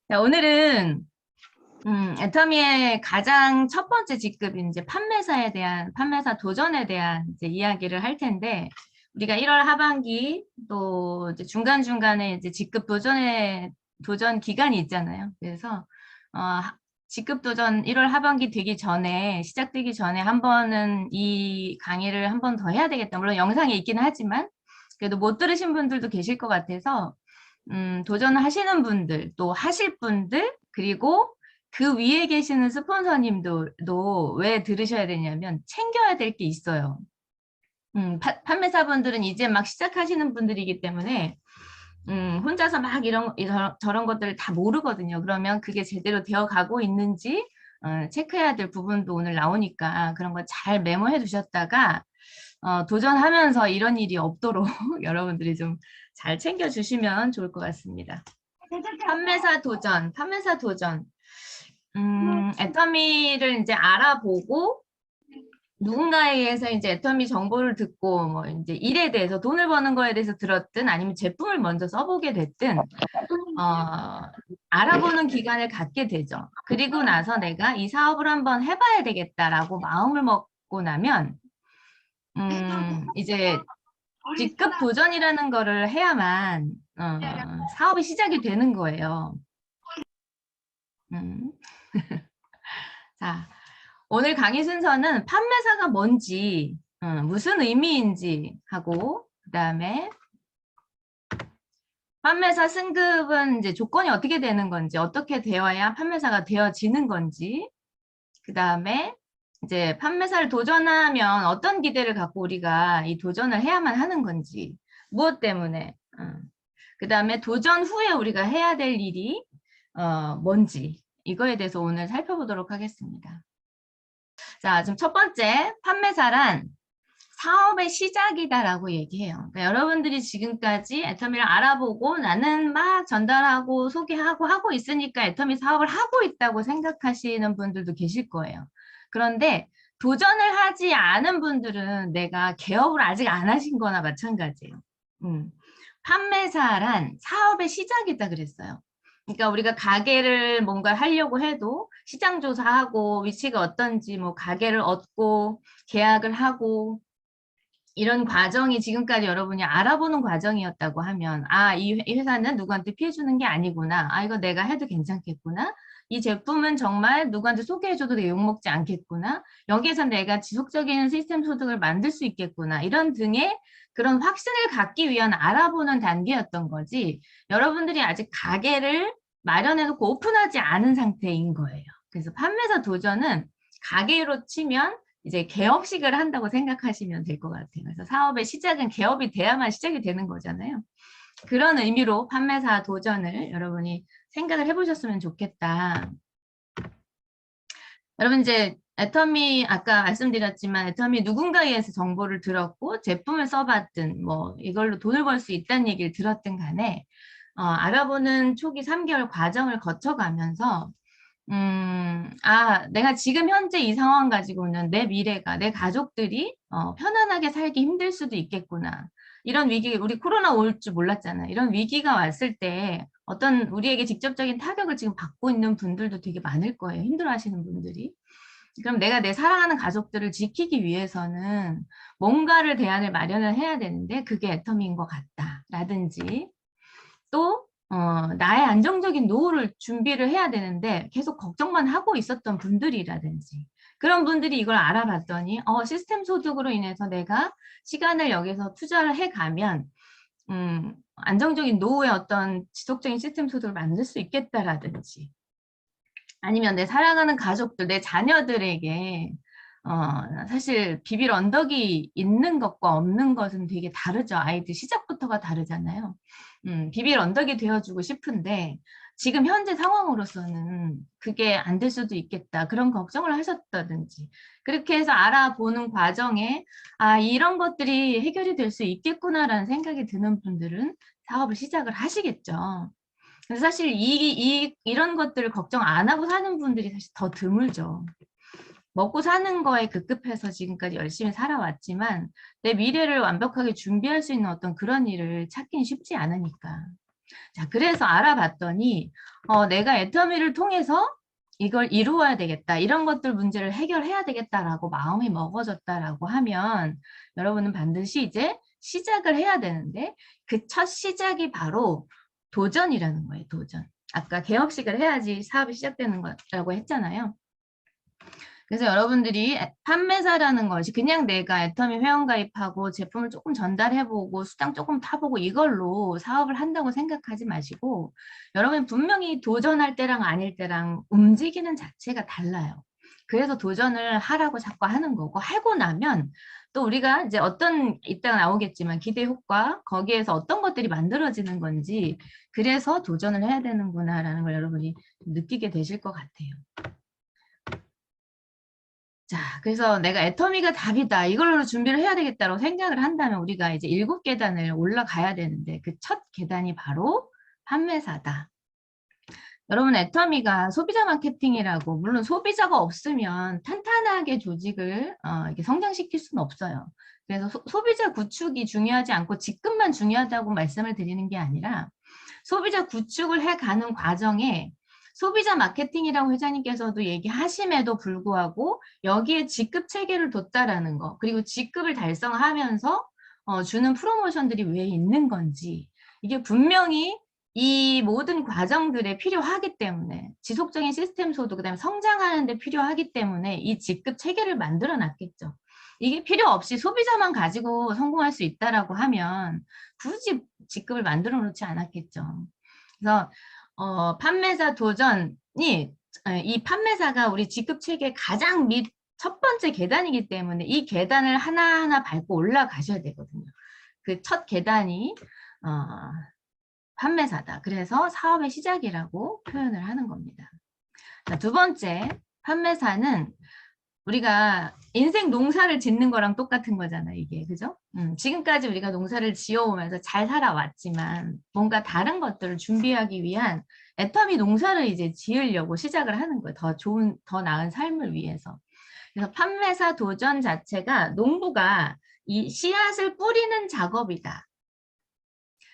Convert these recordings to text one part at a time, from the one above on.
자, 오늘은 애터미의 가장 첫 번째 직급인 이제 판매사 도전에 대한 이제 이야기를 할 텐데, 우리가 1월 하반기 또 이제 중간중간에 이제 직급 도전 기간이 있잖아요. 그래서 직급 도전 1월 하반기 시작되기 전에 한 번은 이 강의를 한 번 더 해야 되겠다. 물론 영상에 있기는 하지만 그래도 못 들으신 분들도 계실 것 같아서 도전하시는 분들, 또 하실 분들, 그리고 그 위에 계시는 스폰서님도 왜 들으셔야 되냐면 챙겨야 될 게 있어요. 판매사분들은 이제 막 시작하시는 분들이기 때문에 혼자서 막 저런 것들을 다 모르거든요. 그러면 그게 제대로 되어 가고 있는지 체크해야 될 부분도 오늘 나오니까 그런 거 잘 메모해 두셨다가 도전하면서 이런 일이 없도록 여러분들이 좀 잘 챙겨주시면 좋을 것 같습니다. 판매사 도전. 애터미를 이제 알아보고 누군가에 의해서 이제 애터미 정보를 듣고 뭐 이제 일에 대해서 돈을 버는 거에 대해서 들었든 아니면 제품을 먼저 써보게 됐든 알아보는 기간을 갖게 되죠. 그리고 나서 내가 이 사업을 한번 해봐야 되겠다라고 마음을 먹고 나면 이제 직급 도전이라는 거를 해야만 사업이 시작이 되는 거예요. 음. 자, 오늘 강의 순서는 판매사가 뭔지, 무슨 의미인지 하고, 그 다음에 판매사 승급은 이제 조건이 어떻게 되는 건지, 어떻게 되어야 판매사가 되어지는 건지, 그 다음에 이제 판매사를 도전하면 어떤 기대를 갖고 우리가 이 도전을 해야만 하는 건지, 무엇 때문에, 그 다음에 도전 후에 우리가 해야 될 일이 뭔지, 이거에 대해서 오늘 살펴보도록 하겠습니다. 자, 지금 첫 번째, 판매사란 사업의 시작이다라고 얘기해요. 그러니까 여러분들이 지금까지 애터미를 알아보고 나는 막 전달하고 소개하고 하고 있으니까 애터미 사업을 하고 있다고 생각하시는 분들도 계실 거예요. 그런데 도전을 하지 않은 분들은 내가 개업을 아직 안 하신 거나 마찬가지예요. 판매사란 사업의 시작이다 그랬어요. 그러니까 우리가 가게를 뭔가 하려고 해도 시장 조사하고 위치가 어떤지 뭐 가게를 얻고 계약을 하고 이런 과정이 지금까지 여러분이 알아보는 과정이었다고 하면 이 회사는 누구한테 피해주는 게 아니구나. 이거 내가 해도 괜찮겠구나. 이 제품은 정말 누구한테 소개해줘도 내가 욕먹지 않겠구나. 여기에서 내가 지속적인 시스템 소득을 만들 수 있겠구나. 이런 등의 그런 확신을 갖기 위한 알아보는 단계였던 거지. 여러분들이 아직 가게를 마련해놓고 오픈하지 않은 상태인 거예요. 그래서 판매사 도전은 가게로 치면 이제 개업식을 한다고 생각하시면 될 것 같아요. 그래서 사업의 시작은 개업이 돼야만 시작이 되는 거잖아요. 그런 의미로 판매사 도전을 여러분이 생각을 해보셨으면 좋겠다. 여러분 이제 애터미 아까 말씀드렸지만 애터미 누군가에 의해서 정보를 들었고 제품을 써봤든 뭐 이걸로 돈을 벌 수 있다는 얘기를 들었든 간에 알아보는 초기 3개월 과정을 거쳐가면서 내가 지금 현재 이 상황 가지고는 내 미래가, 내 가족들이 편안하게 살기 힘들 수도 있겠구나. 이런 위기, 우리 코로나 올 줄 몰랐잖아요. 이런 위기가 왔을 때 어떤 우리에게 직접적인 타격을 지금 받고 있는 분들도 되게 많을 거예요. 힘들어 하시는 분들이. 그럼 내가 내 사랑하는 가족들을 지키기 위해서는 뭔가를 대안을 마련을 해야 되는데 그게 애터미인 것 같다. 라든지 또 나의 안정적인 노후를 준비를 해야 되는데 계속 걱정만 하고 있었던 분들이라든지 그런 분들이 이걸 알아봤더니 시스템 소득으로 인해서 내가 시간을 여기서 투자를 해가면 안정적인 노후의 어떤 지속적인 시스템 소득을 만들 수 있겠다라든지 아니면 내 사랑하는 가족들, 내 자녀들에게 사실 비빌 언덕이 있는 것과 없는 것은 되게 다르죠. 아이들 시작부터가 다르잖아요. 비빌 언덕이 되어주고 싶은데 지금 현재 상황으로서는 그게 안 될 수도 있겠다. 그런 걱정을 하셨다든지 그렇게 해서 알아보는 과정에 이런 것들이 해결이 될 수 있겠구나라는 생각이 드는 분들은 사업을 시작을 하시겠죠. 근데 사실 이런 것들을 걱정 안 하고 사는 분들이 사실 더 드물죠. 먹고 사는 거에 급급해서 지금까지 열심히 살아왔지만 내 미래를 완벽하게 준비할 수 있는 어떤 그런 일을 찾기는 쉽지 않으니까. 자, 그래서 알아봤더니 내가 애터미를 통해서 이걸 이루어야 되겠다. 이런 것들 문제를 해결해야 되겠다라고 마음이 먹어졌다라고 하면 여러분은 반드시 이제 시작을 해야 되는데 그 첫 시작이 바로 도전이라는 거예요. 도전. 아까 개업식을 해야지 사업이 시작되는 거라고 했잖아요. 그래서 여러분들이 판매사라는 것이 그냥 내가 애터미 회원가입하고 제품을 조금 전달해보고 수당 조금 타보고 이걸로 사업을 한다고 생각하지 마시고 여러분 분명히 도전할 때랑 아닐 때랑 움직이는 자체가 달라요. 그래서 도전을 하라고 자꾸 하는 거고 하고 나면 또 우리가 이제 어떤 이따가 나오겠지만 기대 효과 거기에서 어떤 것들이 만들어지는 건지 그래서 도전을 해야 되는구나라는 걸 여러분이 느끼게 되실 것 같아요. 자, 그래서 내가 애터미가 답이다. 이걸로 준비를 해야 되겠다고 생각을 한다면 우리가 이제 7계단을 올라가야 되는데 그 첫 계단이 바로 판매사다. 여러분 애터미가 소비자 마케팅이라고 물론 소비자가 없으면 탄탄하게 조직을 이렇게 성장시킬 수는 없어요. 그래서 소비자 구축이 중요하지 않고 직급만 중요하다고 말씀을 드리는 게 아니라 소비자 구축을 해가는 과정에 소비자 마케팅이라고 회장님께서도 얘기하심에도 불구하고 여기에 직급 체계를 뒀다라는 거 그리고 직급을 달성하면서 주는 프로모션들이 왜 있는 건지 이게 분명히 이 모든 과정들에 필요하기 때문에 지속적인 시스템 소득 그다음에 성장하는 데 필요하기 때문에 이 직급 체계를 만들어 놨겠죠. 이게 필요 없이 소비자만 가지고 성공할 수 있다라고 하면 굳이 직급을 만들어 놓지 않았겠죠. 그래서 판매사 도전이 이 판매사가 우리 직급 체계 가장 밑 첫 번째 계단이기 때문에 이 계단을 하나하나 밟고 올라가셔야 되거든요. 그 첫 계단이 판매사다. 그래서 사업의 시작이라고 표현을 하는 겁니다. 자, 두 번째, 판매사는 우리가 인생 농사를 짓는 거랑 똑같은 거잖아요, 이게. 그죠? 지금까지 우리가 농사를 지어오면서 잘 살아왔지만 뭔가 다른 것들을 준비하기 위한 애터미 농사를 이제 지으려고 시작을 하는 거예요. 더 좋은, 더 나은 삶을 위해서. 그래서 판매사 도전 자체가 농부가 이 씨앗을 뿌리는 작업이다.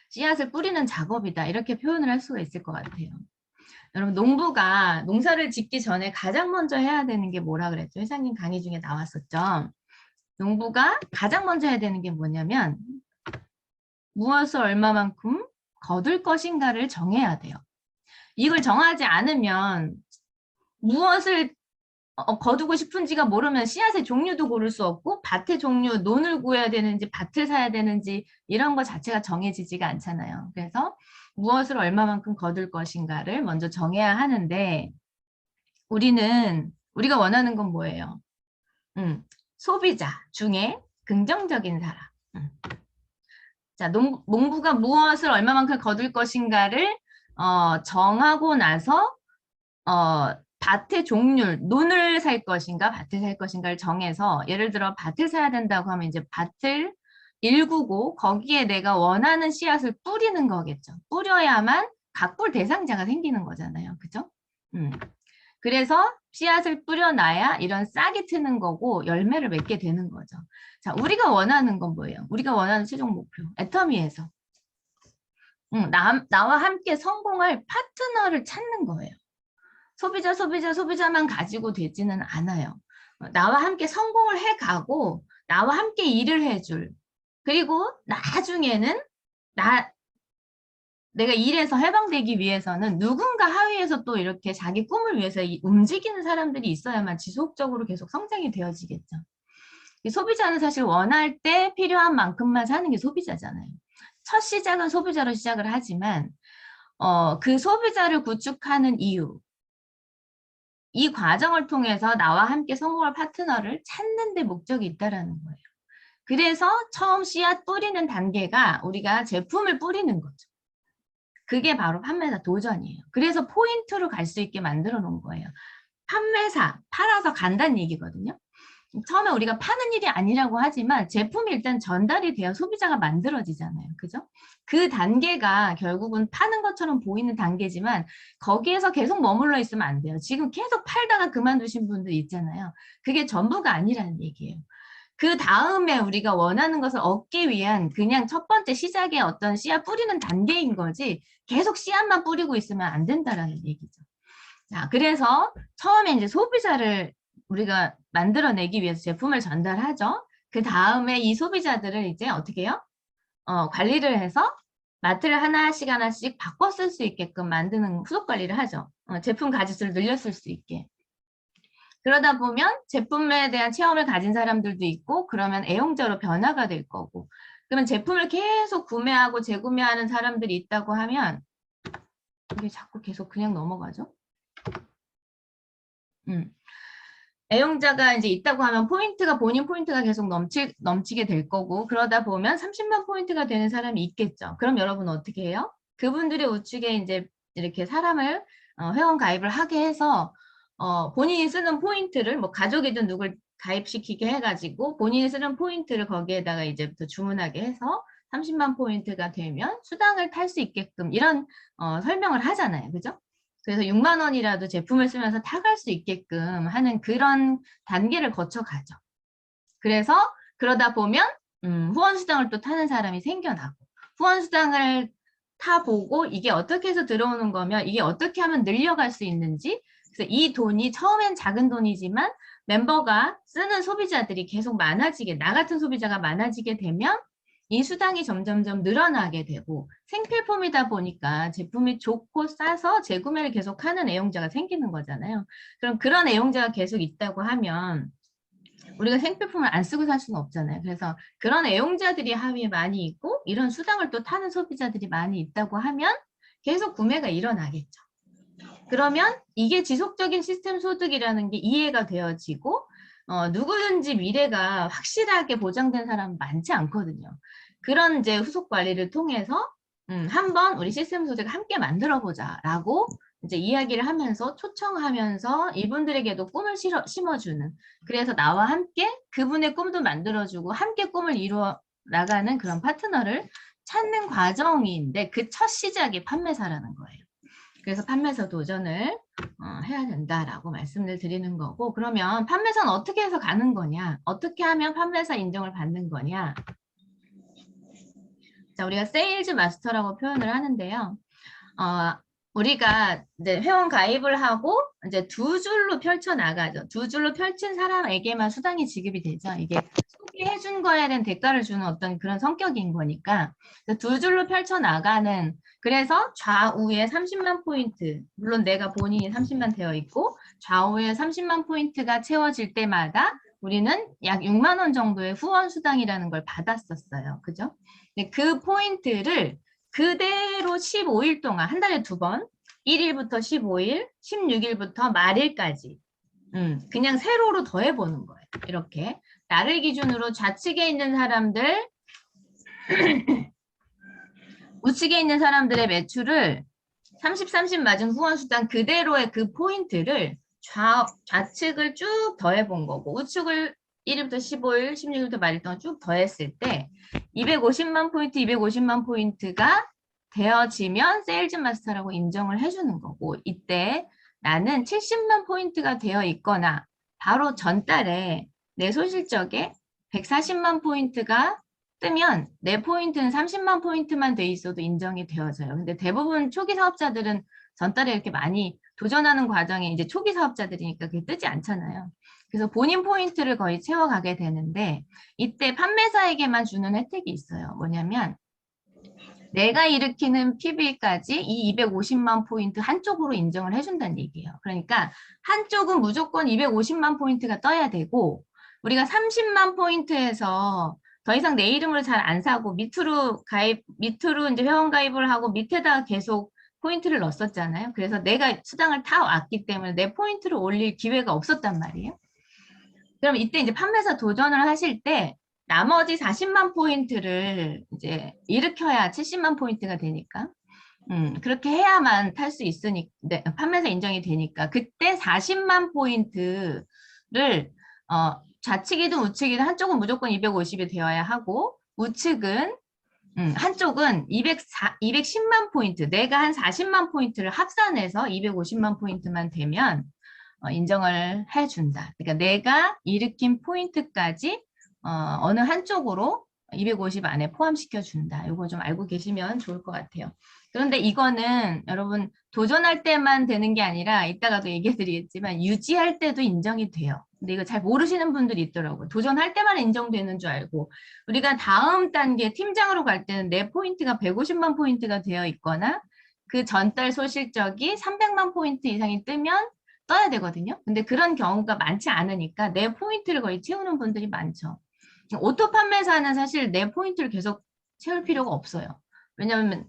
씨앗을 뿌리는 작업이다. 이렇게 표현을 할 수가 있을 것 같아요. 여러분 농부가 농사를 짓기 전에 가장 먼저 해야 되는 게 뭐라 그랬죠? 회장님 강의 중에 나왔었죠. 농부가 가장 먼저 해야 되는 게 뭐냐면 무엇을 얼마만큼 거둘 것인가를 정해야 돼요. 이걸 정하지 않으면 무엇을 거두고 싶은지가 모르면 씨앗의 종류도 고를 수 없고 밭의 종류, 논을 구해야 되는지 밭을 사야 되는지 이런 거 자체가 정해지지가 않잖아요. 그래서 무엇을 얼마만큼 거둘 것인가를 먼저 정해야 하는데 우리가 원하는 건 뭐예요? 소비자 중에 긍정적인 사람. 자, 농부가 무엇을 얼마만큼 거둘 것인가를 정하고 나서 밭의 종류, 논을 살 것인가 밭을 살 것인가를 정해서 예를 들어 밭을 사야 된다고 하면 이제 밭을 일구고 거기에 내가 원하는 씨앗을 뿌리는 거겠죠. 뿌려야만 각볼 대상자가 생기는 거잖아요. 그죠? 그래서 씨앗을 뿌려놔야 이런 싹이 트는 거고 열매를 맺게 되는 거죠. 자, 우리가 원하는 건 뭐예요? 우리가 원하는 최종 목표. 애터미에서. 나와 함께 성공할 파트너를 찾는 거예요. 소비자만 가지고 되지는 않아요. 나와 함께 성공을 해가고 나와 함께 일을 해줄 그리고 나중에는 내가 일에서 해방되기 위해서는 누군가 하위에서 또 이렇게 자기 꿈을 위해서 움직이는 사람들이 있어야만 지속적으로 계속 성장이 되어지겠죠. 소비자는 사실 원할 때 필요한 만큼만 사는 게 소비자잖아요. 첫 시작은 소비자로 시작을 하지만 그 소비자를 구축하는 이유 이 과정을 통해서 나와 함께 성공할 파트너를 찾는 데 목적이 있다라는 거예요. 그래서 처음 씨앗 뿌리는 단계가 우리가 제품을 뿌리는 거죠. 그게 바로 판매사 도전이에요. 그래서 포인트로 갈 수 있게 만들어 놓은 거예요. 판매사, 팔아서 간다는 얘기거든요. 처음에 우리가 파는 일이 아니라고 하지만 제품이 일단 전달이 되어 소비자가 만들어지잖아요. 그죠? 그 단계가 결국은 파는 것처럼 보이는 단계지만 거기에서 계속 머물러 있으면 안 돼요. 지금 계속 팔다가 그만두신 분들 있잖아요. 그게 전부가 아니라는 얘기예요. 그 다음에 우리가 원하는 것을 얻기 위한 그냥 첫 번째 시작의 어떤 씨앗 뿌리는 단계인 거지 계속 씨앗만 뿌리고 있으면 안 된다라는 얘기죠. 자, 그래서 처음에 이제 소비자를 우리가 만들어내기 위해서 제품을 전달하죠. 그 다음에 이 소비자들을 이제 어떻게 해요? 관리를 해서 마트를 하나씩 바꿔 쓸 수 있게끔 만드는 후속 관리를 하죠. 제품 가짓수를 늘렸을 수 있게. 그러다 보면 제품에 대한 체험을 가진 사람들도 있고 그러면 애용자로 변화가 될 거고 그러면 제품을 계속 구매하고 재구매하는 사람들이 있다고 하면 이게 자꾸 계속 그냥 넘어가죠. 애용자가 이제 있다고 하면 본인 포인트가 계속 넘치게 될 거고 그러다 보면 30만 포인트가 되는 사람이 있겠죠. 그럼 여러분 어떻게 해요? 그분들의 우측에 이제 이렇게 사람을 회원 가입을 하게 해서 본인이 쓰는 포인트를 뭐 가족이든 누굴 가입시키게 해가지고 본인이 쓰는 포인트를 거기에다가 이제부터 주문하게 해서 30만 포인트가 되면 수당을 탈 수 있게끔 이런 설명을 하잖아요. 그죠? 그래서 6만 원이라도 제품을 쓰면서 타갈 수 있게끔 하는 그런 단계를 거쳐가죠. 그래서 그러다 보면 후원수당을 또 타는 사람이 생겨나고 후원수당을 타보고 이게 어떻게 해서 들어오는 거면 이게 어떻게 하면 늘려갈 수 있는지 그래서 이 돈이 처음엔 작은 돈이지만 멤버가 쓰는 소비자들이 계속 많아지게 나 같은 소비자가 많아지게 되면 이 수당이 점점점 늘어나게 되고 생필품이다 보니까 제품이 좋고 싸서 재구매를 계속하는 애용자가 생기는 거잖아요. 그럼 그런 애용자가 계속 있다고 하면 우리가 생필품을 안 쓰고 살 수는 없잖아요. 그래서 그런 애용자들이 하위에 많이 있고 이런 수당을 또 타는 소비자들이 많이 있다고 하면 계속 구매가 일어나겠죠. 그러면 이게 지속적인 시스템 소득이라는 게 이해가 되어지고 누구든지 미래가 확실하게 보장된 사람은 많지 않거든요. 그런 이제 후속 관리를 통해서 한번 우리 시스템 소득을 함께 만들어 보자라고 이제 이야기를 하면서 초청하면서 이분들에게도 꿈을 심어주는 그래서 나와 함께 그분의 꿈도 만들어주고 함께 꿈을 이루어 나가는 그런 파트너를 찾는 과정인데 그 첫 시작이 판매사라는 거예요. 그래서 판매사 도전을 해야 된다라고 말씀을 드리는 거고 그러면 판매사는 어떻게 해서 가는 거냐? 어떻게 하면 판매사 인정을 받는 거냐? 자, 우리가 세일즈 마스터라고 표현을 하는데요. 우리가 이제 회원 가입을 하고 이제 두 줄로 펼쳐 나가죠. 두 줄로 펼친 사람에게만 수당이 지급이 되죠. 이게 소개해 준 거에 대한 대가를 주는 어떤 그런 성격인 거니까 두 줄로 펼쳐 나가는 그래서 좌우에 30만 포인트 물론 내가 본인이 30만 되어 있고 좌우에 30만 포인트가 채워질 때마다 우리는 약 6만 원 정도의 후원 수당이라는 걸 받았었어요. 그죠? 그 포인트를 그대로 15일 동안 한 달에 2번 1일부터 15일, 16일부터 말일까지 그냥 세로로 더해보는 거예요. 이렇게 나를 기준으로 좌측에 있는 사람들 우측에 있는 사람들의 매출을 30, 30 맞은 후원수당 그대로의 그 포인트를 좌측을 쭉 더해본 거고 우측을 1일부터 15일, 16일부터 말일 동안 쭉 더했을 때 250만 포인트, 250만 포인트가 되어지면 세일즈 마스터라고 인정을 해주는 거고 이때 나는 70만 포인트가 되어 있거나 바로 전달에 내 소실적에 140만 포인트가 뜨면 내 포인트는 30만 포인트만 돼 있어도 인정이 되어져요. 근데 대부분 초기 사업자들은 전달에 이렇게 많이 도전하는 과정에 이제 초기 사업자들이니까 그게 뜨지 않잖아요. 그래서 본인 포인트를 거의 채워가게 되는데 이때 판매사에게만 주는 혜택이 있어요. 뭐냐면 내가 일으키는 PB까지 이 250만 포인트 한쪽으로 인정을 해준다는 얘기예요. 그러니까 한쪽은 무조건 250만 포인트가 떠야 되고 우리가 30만 포인트에서 더 이상 내 이름으로 잘 안 사고 밑으로 이제 회원 가입을 하고 밑에다가 계속 포인트를 넣었었잖아요. 그래서 내가 수당을 타왔기 때문에 내 포인트를 올릴 기회가 없었단 말이에요. 그럼 이때 이제 판매사 도전을 하실 때 나머지 40만 포인트를 이제 일으켜야 70만 포인트가 되니까 그렇게 해야만 탈 수 있으니까 네, 판매사 인정이 되니까 그때 40만 포인트를 좌측이든 우측이든 한쪽은 무조건 250이 되어야 하고 우측은 한쪽은 210만 포인트 내가 한 40만 포인트를 합산해서 250만 포인트만 되면 인정을 해준다. 그러니까 내가 일으킨 포인트까지 어느 한쪽으로 250 안에 포함시켜 준다. 이거 좀 알고 계시면 좋을 것 같아요. 그런데 이거는 여러분 도전할 때만 되는 게 아니라 이따가도 얘기해 드리겠지만 유지할 때도 인정이 돼요. 근데 이거 잘 모르시는 분들이 있더라고요. 도전할 때만 인정되는 줄 알고 우리가 다음 단계 팀장으로 갈 때는 내 포인트가 150만 포인트가 되어 있거나 그 전달 소실적이 300만 포인트 이상이 뜨면 떠야 되거든요. 근데 그런 경우가 많지 않으니까 내 포인트를 거의 채우는 분들이 많죠. 오토 판매사는 사실 내 포인트를 계속 채울 필요가 없어요. 왜냐하면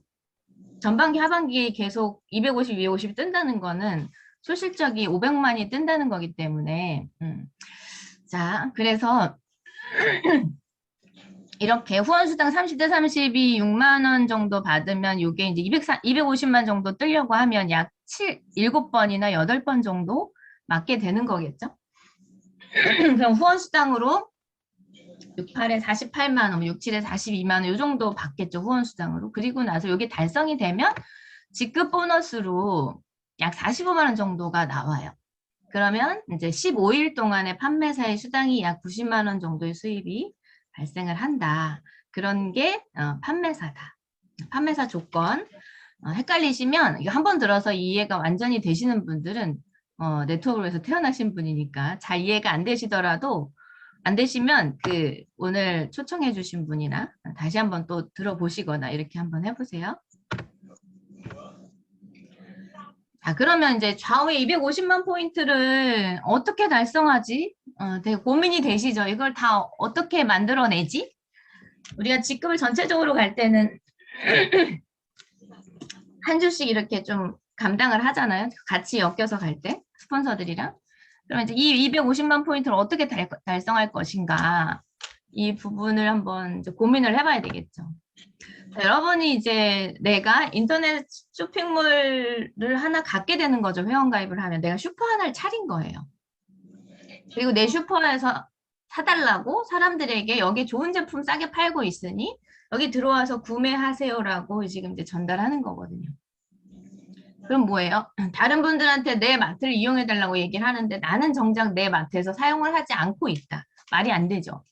전반기, 하반기에 계속 250, 250이 뜬다는 거는 소실적이 500만이 뜬다는 거기 때문에 자, 그래서 이렇게 후원수당 30대 30이 6만 원 정도 받으면 이게 이제 250만 정도 뜨려고 하면 약 7번이나 8번 정도 맞게 되는 거겠죠? 그럼 후원수당으로 68에 48만 원, 67에 42만 원, 이 정도 받겠죠, 후원수당으로. 그리고 나서 이게 달성이 되면 직급 보너스로 약 45만 원 정도가 나와요. 그러면 이제 15일 동안의 판매사의 수당이 약 90만 원 정도의 수입이 발생을 한다. 그런 게 판매사다. 판매사 조건. 헷갈리시면 이거 한번 들어서 이해가 완전히 되시는 분들은 네트워크에서 태어나신 분이니까 잘 이해가 안 되시더라도 안 되시면 그 오늘 초청해 주신 분이나 다시 한번 또 들어보시거나 이렇게 한번 해보세요. 자, 그러면 이제 좌우에 250만 포인트를 어떻게 달성하지? 되게 고민이 되시죠? 이걸 다 어떻게 만들어내지? 우리가 직급을 전체적으로 갈 때는 한 주씩 이렇게 좀 감당을 하잖아요. 같이 엮여서 갈 때, 스폰서들이랑. 그럼 이제 이 250만 포인트를 어떻게 달성할 것인가? 이 부분을 한번 이제 고민을 해봐야 되겠죠. 자, 여러분이 이제 내가 인터넷 쇼핑몰을 하나 갖게 되는 거죠. 회원가입을 하면. 내가 슈퍼 하나를 차린 거예요. 그리고 내 슈퍼에서 사달라고 사람들에게 여기 좋은 제품 싸게 팔고 있으니 여기 들어와서 구매하세요라고 지금 이제 전달하는 거거든요. 그럼 뭐예요? 다른 분들한테 내 마트를 이용해 달라고 얘기를 하는데 나는 정작 내 마트에서 사용을 하지 않고 있다. 말이 안 되죠.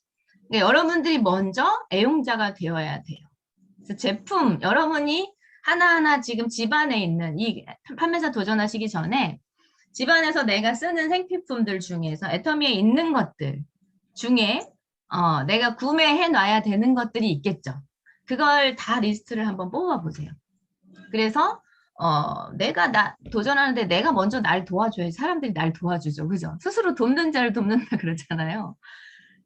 그러니까 여러분들이 먼저 애용자가 되어야 돼요. 그래서 제품 여러분이 하나하나 지금 집안에 있는 이 판매사 도전하시기 전에 집안에서 내가 쓰는 생필품들 중에서 애터미에 있는 것들 중에 내가 구매해 놔야 되는 것들이 있겠죠. 그걸 다 리스트를 한번 뽑아 보세요. 그래서 내가 도전하는데 내가 먼저 날 도와줘야지 사람들이 날 도와주죠. 그죠? 스스로 돕는 자를 돕는다 그러잖아요.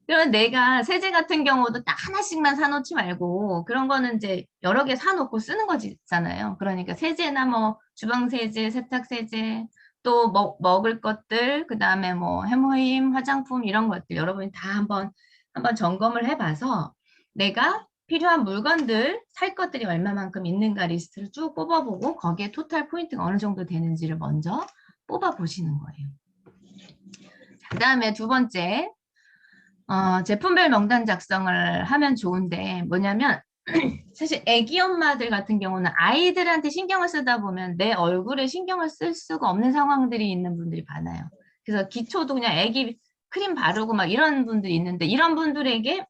그러면 내가 세제 같은 경우도 딱 하나씩만 사놓지 말고 그런 거는 이제 여러 개 사놓고 쓰는 거잖아요. 그러니까 세제나 뭐 주방세제, 세탁세제, 또 먹을 것들, 그 다음에 뭐 해모임, 화장품 이런 것들 여러분이 다 한번 점검을 해봐서 내가 필요한 물건들, 살 것들이 얼마만큼 있는가 리스트를 쭉 뽑아보고 거기에 토탈 포인트가 어느 정도 되는지를 먼저 뽑아보시는 거예요. 그 다음에 두 번째, 제품별 명단 작성을 하면 좋은데 뭐냐면 사실 애기 엄마들 같은 경우는 아이들한테 신경을 쓰다 보면 내 얼굴에 신경을 쓸 수가 없는 상황들이 있는 분들이 많아요. 그래서 기초도 그냥 애기 크림 바르고 막 이런 분들이 있는데 이런 분들에게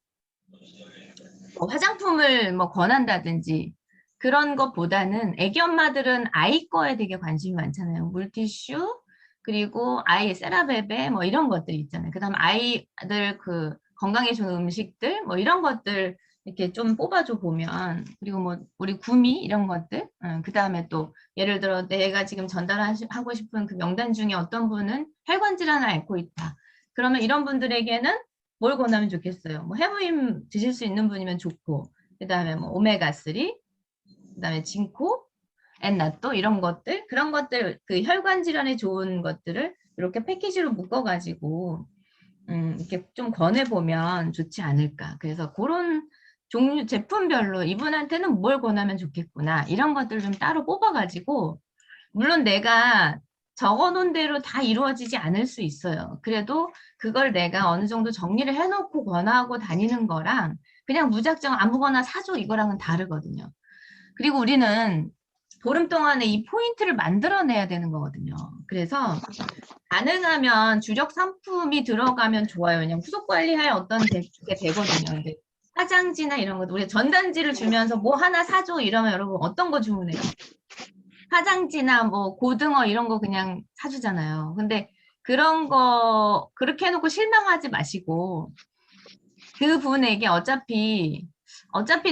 뭐 화장품을 뭐 권한다든지 그런 것보다는 애기 엄마들은 아이 거에 되게 관심이 많잖아요. 물티슈 그리고 아이 세라베베 뭐 이런 것들 있잖아요. 그다음 아이들 그 건강에 좋은 음식들 뭐 이런 것들 이렇게 좀 뽑아줘 보면 그리고 뭐 우리 구미 이런 것들 그다음에 또 예를 들어 내가 지금 전달하고 싶은 그 명단 중에 어떤 분은 혈관 질환을 앓고 있다. 그러면 이런 분들에게는 뭘 권하면 좋겠어요. 뭐 해부임 드실 수 있는 분이면 좋고 그다음에 뭐 오메가3 그다음에 징코 엔나또 이런 것들 그런 것들 그 혈관 질환에 좋은 것들을 이렇게 패키지로 묶어가지고 이렇게 좀 권해보면 좋지 않을까. 그래서 그런 종류 제품별로 이분한테는 뭘 권하면 좋겠구나 이런 것들 좀 따로 뽑아가지고 물론 내가 적어놓은 대로 다 이루어지지 않을 수 있어요. 그래도 그걸 내가 어느 정도 정리를 해놓고 권하고 다니는 거랑 그냥 무작정 아무거나 사줘 이거랑은 다르거든요. 그리고 우리는 보름 동안에 이 포인트를 만들어내야 되는 거거든요. 그래서 가능하면 주력 상품이 들어가면 좋아요. 왜냐면 후속 관리할 어떤 게 되거든요. 근데 화장지나 이런 것도 우리 전단지를 주면서 뭐 하나 사줘 이러면 여러분 어떤 거 주문해요? 화장지나 뭐 고등어 이런 거 그냥 사주잖아요. 근데 그런 거 그렇게 해놓고 실망하지 마시고 그분에게 어차피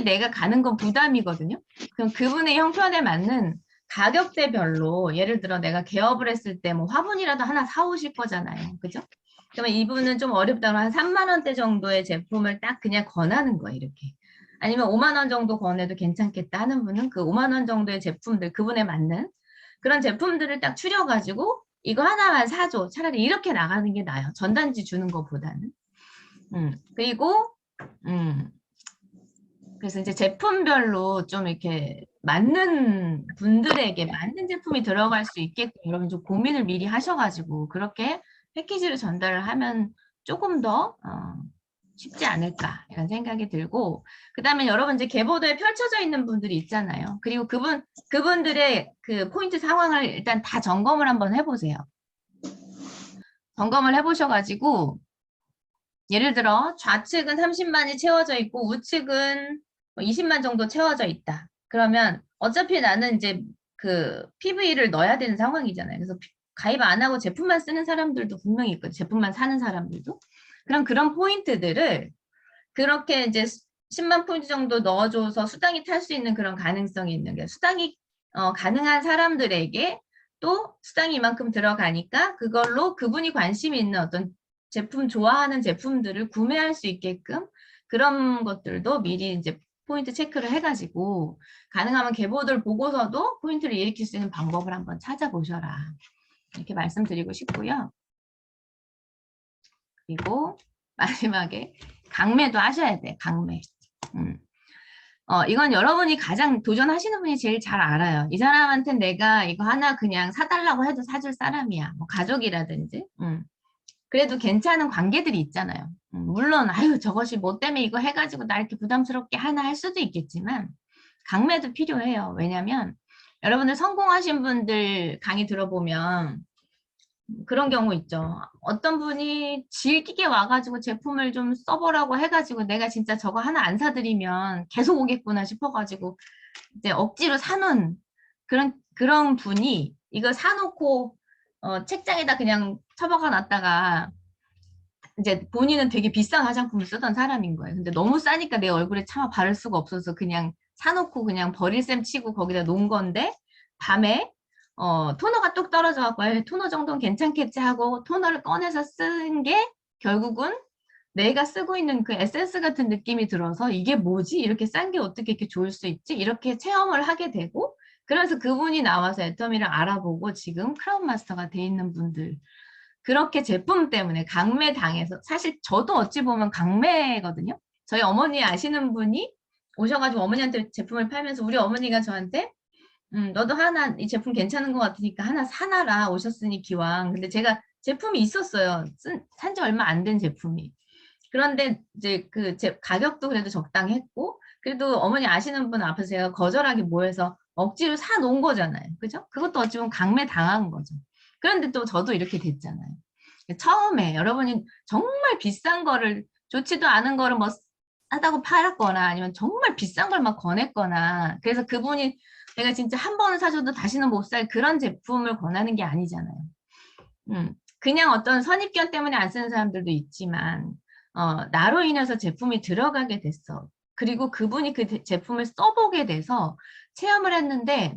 내가 가는 건 부담이거든요. 그럼 그분의 형편에 맞는 가격대별로 예를 들어 내가 개업을 했을 때 뭐 화분이라도 하나 사오실 거잖아요. 그죠? 그러면 이분은 좀 어렵다면 한 3만 원대 정도의 제품을 딱 그냥 권하는 거예요. 이렇게. 아니면 5만 원 정도 권해도 괜찮겠다 하는 분은 그 5만 원 정도의 제품들 그분에 맞는 그런 제품들을 딱 추려가지고 이거 하나만 사줘. 차라리 이렇게 나가는 게 나아요. 전단지 주는 것보다는. 그리고 그래서 이제 제품별로 좀 이렇게 맞는 분들에게 맞는 제품이 들어갈 수 있게끔 여러분 좀 고민을 미리 하셔가지고 그렇게 패키지를 전달을 하면 조금 더 쉽지 않을까 이런 생각이 들고 그 다음에 여러분 이제 계보도에 펼쳐져 있는 분들이 있잖아요. 그리고 그분들의 그 포인트 상황을 일단 다 점검을 한번 해보세요. 점검을 해보셔가지고 예를 들어 좌측은 30만이 채워져 있고 우측은 20만 정도 채워져 있다. 그러면 어차피 나는 이제 그 PV를 넣어야 되는 상황이잖아요. 그래서 가입 안 하고 제품만 쓰는 사람들도 분명히 있거든요. 제품만 사는 사람들도. 그럼 그런 포인트들을 그렇게 이제 10만 포인트 정도 넣어줘서 수당이 탈 수 있는 그런 가능성이 있는 게 수당이 가능한 사람들에게 또 수당이 이만큼 들어가니까 그걸로 그분이 관심이 있는 어떤 제품 좋아하는 제품들을 구매할 수 있게끔 그런 것들도 미리 이제 포인트 체크를 해가지고 가능하면 계보들 보고서도 포인트를 일으킬 수 있는 방법을 한번 찾아보셔라. 이렇게 말씀드리고 싶고요. 그리고 마지막에 강매도 하셔야 돼. 강매. 이건 여러분이 가장 도전하시는 분이 제일 잘 알아요. 이 사람한테 내가 이거 하나 그냥 사달라고 해도 사줄 사람이야. 뭐 가족이라든지. 그래도 괜찮은 관계들이 있잖아요. 물론 아유 저것이 뭐 때문에 이거 해가지고 나 이렇게 부담스럽게 하나 할 수도 있겠지만 강매도 필요해요. 왜냐면 여러분들 성공하신 분들 강의 들어보면 그런 경우 있죠. 어떤 분이 질기게 와가지고 제품을 좀 써보라고 해가지고 내가 진짜 저거 하나 안 사드리면 계속 오겠구나 싶어가지고 이제 억지로 사놓은 그런 분이 이거 사놓고 책장에다 그냥 처박아 놨다가 이제 본인은 되게 비싼 화장품을 쓰던 사람인 거예요. 근데 너무 싸니까 내 얼굴에 차마 바를 수가 없어서 그냥 사놓고 그냥 버릴 셈 치고 거기다 놓은 건데 밤에 토너가 뚝 떨어져갖고 토너 정도는 괜찮겠지 하고 토너를 꺼내서 쓴 게 결국은 내가 쓰고 있는 그 에센스 같은 느낌이 들어서 이게 뭐지? 이렇게 싼 게 어떻게 이렇게 좋을 수 있지? 이렇게 체험을 하게 되고 그래서 그분이 나와서 애터미를 알아보고 지금 크라운 마스터가 돼 있는 분들 그렇게 제품 때문에 강매 당해서 사실 저도 어찌 보면 강매거든요. 저희 어머니 아시는 분이 오셔가지고 어머니한테 제품을 팔면서 우리 어머니가 저한테 너도 하나 이 제품 괜찮은 것 같으니까 하나 사놔라 오셨으니 기왕. 근데 제가 제품이 있었어요. 산지 얼마 안 된 제품이. 그런데 이제 그 가격도 그래도 적당했고 그래도 어머니 아시는 분 앞에서 제가 거절하기 뭐해서 억지로 사놓은 거잖아요. 그죠? 그것도 어찌 보면 강매 당한 거죠. 그런데 또 저도 이렇게 됐잖아요. 처음에 여러분이 정말 비싼 거를 좋지도 않은 거를 뭐 싸다고 팔았거나 아니면 정말 비싼 걸 막 권했거나 그래서 그분이 내가 진짜 한 번을 사줘도 다시는 못 살 그런 제품을 권하는 게 아니잖아요. 그냥 어떤 선입견 때문에 안 쓰는 사람들도 있지만 나로 인해서 제품이 들어가게 됐어. 그리고 그분이 그 제품을 써보게 돼서 체험을 했는데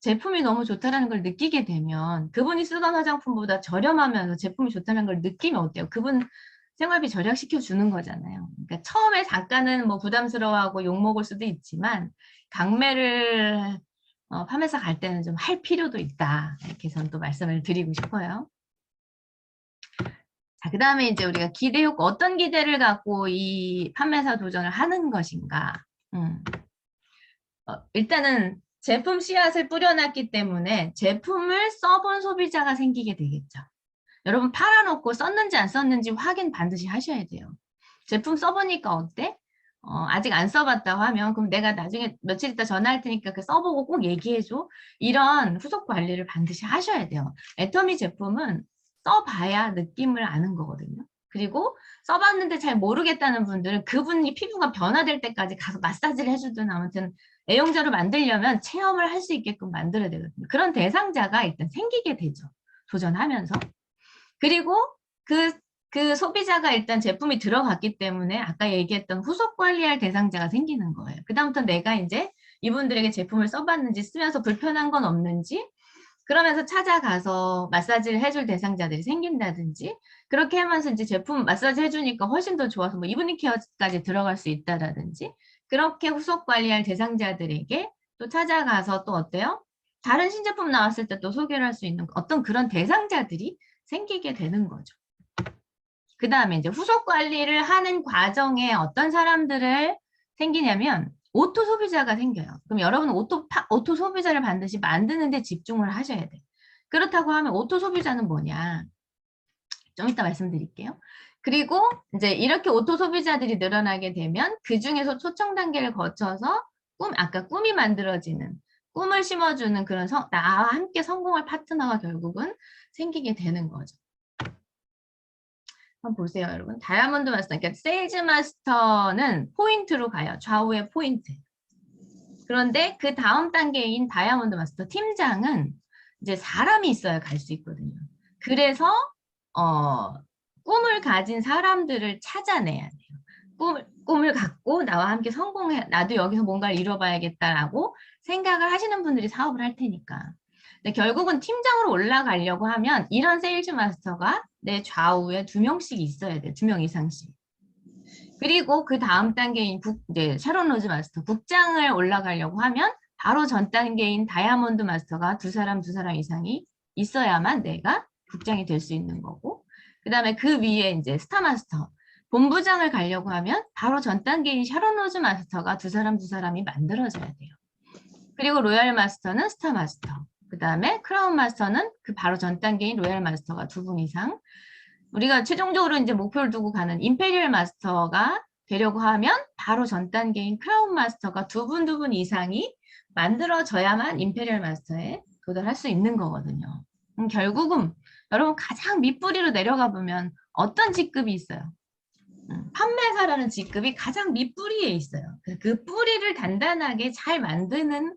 제품이 너무 좋다는 걸 느끼게 되면 그분이 쓰던 화장품보다 저렴하면서 제품이 좋다는 걸 느끼면 어때요? 그분 생활비 절약시켜 주는 거잖아요. 그러니까 처음에 잠깐은 뭐 부담스러워하고 욕먹을 수도 있지만 강매를 판매사 갈 때는 좀 할 필요도 있다. 이렇게 저는 또 말씀을 드리고 싶어요. 자, 그 다음에 이제 우리가 기대 효과, 어떤 기대를 갖고 이 판매사 도전을 하는 것인가. 일단은 제품 씨앗을 뿌려놨기 때문에 제품을 써본 소비자가 생기게 되겠죠. 여러분 팔아놓고 썼는지 안 썼는지 확인 반드시 하셔야 돼요. 제품 써보니까 어때? 아직 안 써봤다고 하면 그럼 내가 나중에 며칠 있다 전화할 테니까 그 써보고 꼭 얘기해줘. 이런 후속 관리를 반드시 하셔야 돼요. 애터미 제품은 써봐야 느낌을 아는 거거든요. 그리고 써봤는데 잘 모르겠다는 분들은 그분이 피부가 변화될 때까지 가서 마사지를 해주든 아무튼 애용자로 만들려면 체험을 할 수 있게끔 만들어야 되거든요. 그런 대상자가 일단 생기게 되죠. 도전하면서. 그리고 그, 그 소비자가 일단 제품이 들어갔기 때문에 아까 얘기했던 후속 관리할 대상자가 생기는 거예요. 그다음부터 내가 이제 이분들에게 제품을 써봤는지 쓰면서 불편한 건 없는지 그러면서 찾아가서 마사지를 해줄 대상자들이 생긴다든지 그렇게 하면서 이제 제품 마사지 해주니까 훨씬 더 좋아서 뭐 이브닝 케어까지 들어갈 수 있다라든지 그렇게 후속 관리할 대상자들에게 또 찾아가서 또 어때요? 다른 신제품 나왔을 때 또 소개를 할 수 있는 어떤 그런 대상자들이 생기게 되는 거죠. 그 다음에 이제 후속 관리를 하는 과정에 어떤 사람들을 생기냐면 오토 소비자가 생겨요. 그럼 여러분은 오토 소비자를 반드시 만드는 데 집중을 하셔야 돼. 그렇다고 하면 오토 소비자는 뭐냐? 좀 이따 말씀드릴게요. 그리고 이제 이렇게 오토 소비자들이 늘어나게 되면 그 중에서 초청 단계를 거쳐서 아까 꿈이 만들어지는 꿈을 심어주는 그런 나와 함께 성공할 파트너가 결국은 생기게 되는 거죠. 한번 보세요, 여러분. 다이아몬드 마스터, 그러니까 세일즈 마스터는 포인트로 가요. 좌우의 포인트. 그런데 그 다음 단계인 다이아몬드 마스터 팀장은 이제 사람이 있어야 갈 수 있거든요. 그래서 꿈을 가진 사람들을 찾아내야 돼요. 꿈을 갖고 나와 함께 나도 여기서 뭔가를 이뤄봐야겠다라고 생각을 하시는 분들이 사업을 할 테니까. 근데 결국은 팀장으로 올라가려고 하면 이런 세일즈 마스터가 내 좌우에 2명씩 있어야 돼요. 2명 이상씩. 그리고 그 다음 단계인 이제 샤론 로즈 마스터, 국장을 올라가려고 하면 바로 전 단계인 다이아몬드 마스터가 두 사람 이상이 있어야만 내가 국장이 될 수 있는 거고, 그 다음에 그 위에 이제 스타 마스터, 본부장을 가려고 하면 바로 전 단계인 샤론 로즈 마스터가 두 사람이 만들어져야 돼요. 그리고 로얄 마스터는 스타 마스터, 그 다음에 크라운 마스터는 그 바로 전 단계인 로얄 마스터가 2분 이상, 우리가 최종적으로 이제 목표를 두고 가는 임페리얼 마스터가 되려고 하면 바로 전 단계인 크라운 마스터가 2분 이상이 만들어져야만 임페리얼 마스터에 도달할 수 있는 거거든요. 결국은 여러분 가장 밑뿌리로 내려가 보면 어떤 직급이 있어요? 판매사라는 직급이 가장 밑뿌리에 있어요. 그 뿌리를 단단하게 잘 만드는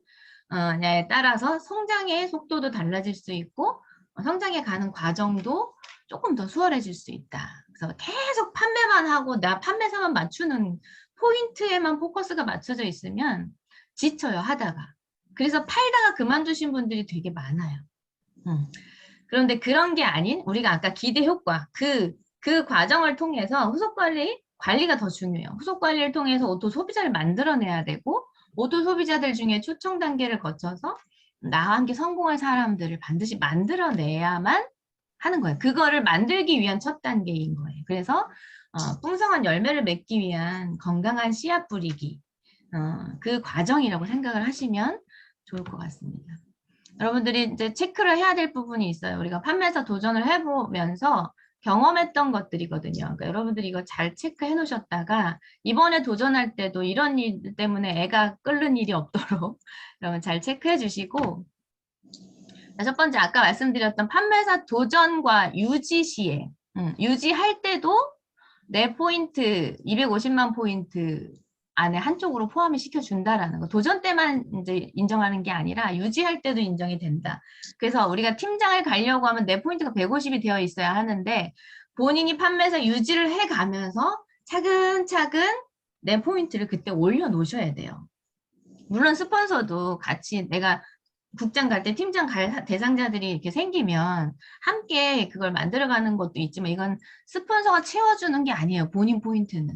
냐에 따라서 성장의 속도도 달라질 수 있고 성장해 가는 과정도 조금 더 수월해질 수 있다. 그래서 계속 판매만 하고 나 판매사만 맞추는 포인트에만 포커스가 맞춰져 있으면 지쳐요, 하다가. 그래서 팔다가 그만두신 분들이 되게 많아요. 그런데 그런 게 아닌 우리가 아까 기대 효과, 그 과정을 통해서 후속 관리가 더 중요해요. 후속 관리를 통해서 오토 소비자를 만들어내야 되고 오토 소비자들 중에 초청 단계를 거쳐서 나와 함께 성공할 사람들을 반드시 만들어내야만 하는 거예요. 그거를 만들기 위한 첫 단계인 거예요. 그래서 풍성한 열매를 맺기 위한 건강한 씨앗 뿌리기 그 과정이라고 생각을 하시면 좋을 것 같습니다. 여러분들이 이제 체크를 해야 될 부분이 있어요. 우리가 판매사 도전을 해보면서 경험했던 것들이거든요. 그러니까 여러분들이 이거 잘 체크해 놓으셨다가 이번에 도전할 때도 이런 일 때문에 애가 끓는 일이 없도록 여러분 잘 체크해 주시고 첫 번째 아까 말씀드렸던 판매사 도전과 유지 시에 유지할 때도 내 포인트 250만 포인트 안에 한쪽으로 포함이 시켜준다라는 거. 도전 때만 이제 인정하는 게 아니라 유지할 때도 인정이 된다. 그래서 우리가 팀장을 가려고 하면 내 포인트가 150이 되어 있어야 하는데 본인이 판매사 유지를 해가면서 차근차근 내 포인트를 그때 올려놓으셔야 돼요. 물론 스폰서도 같이 내가 국장 갈 때 팀장 갈 대상자들이 이렇게 생기면 함께 그걸 만들어가는 것도 있지만 이건 스폰서가 채워주는 게 아니에요. 본인 포인트는.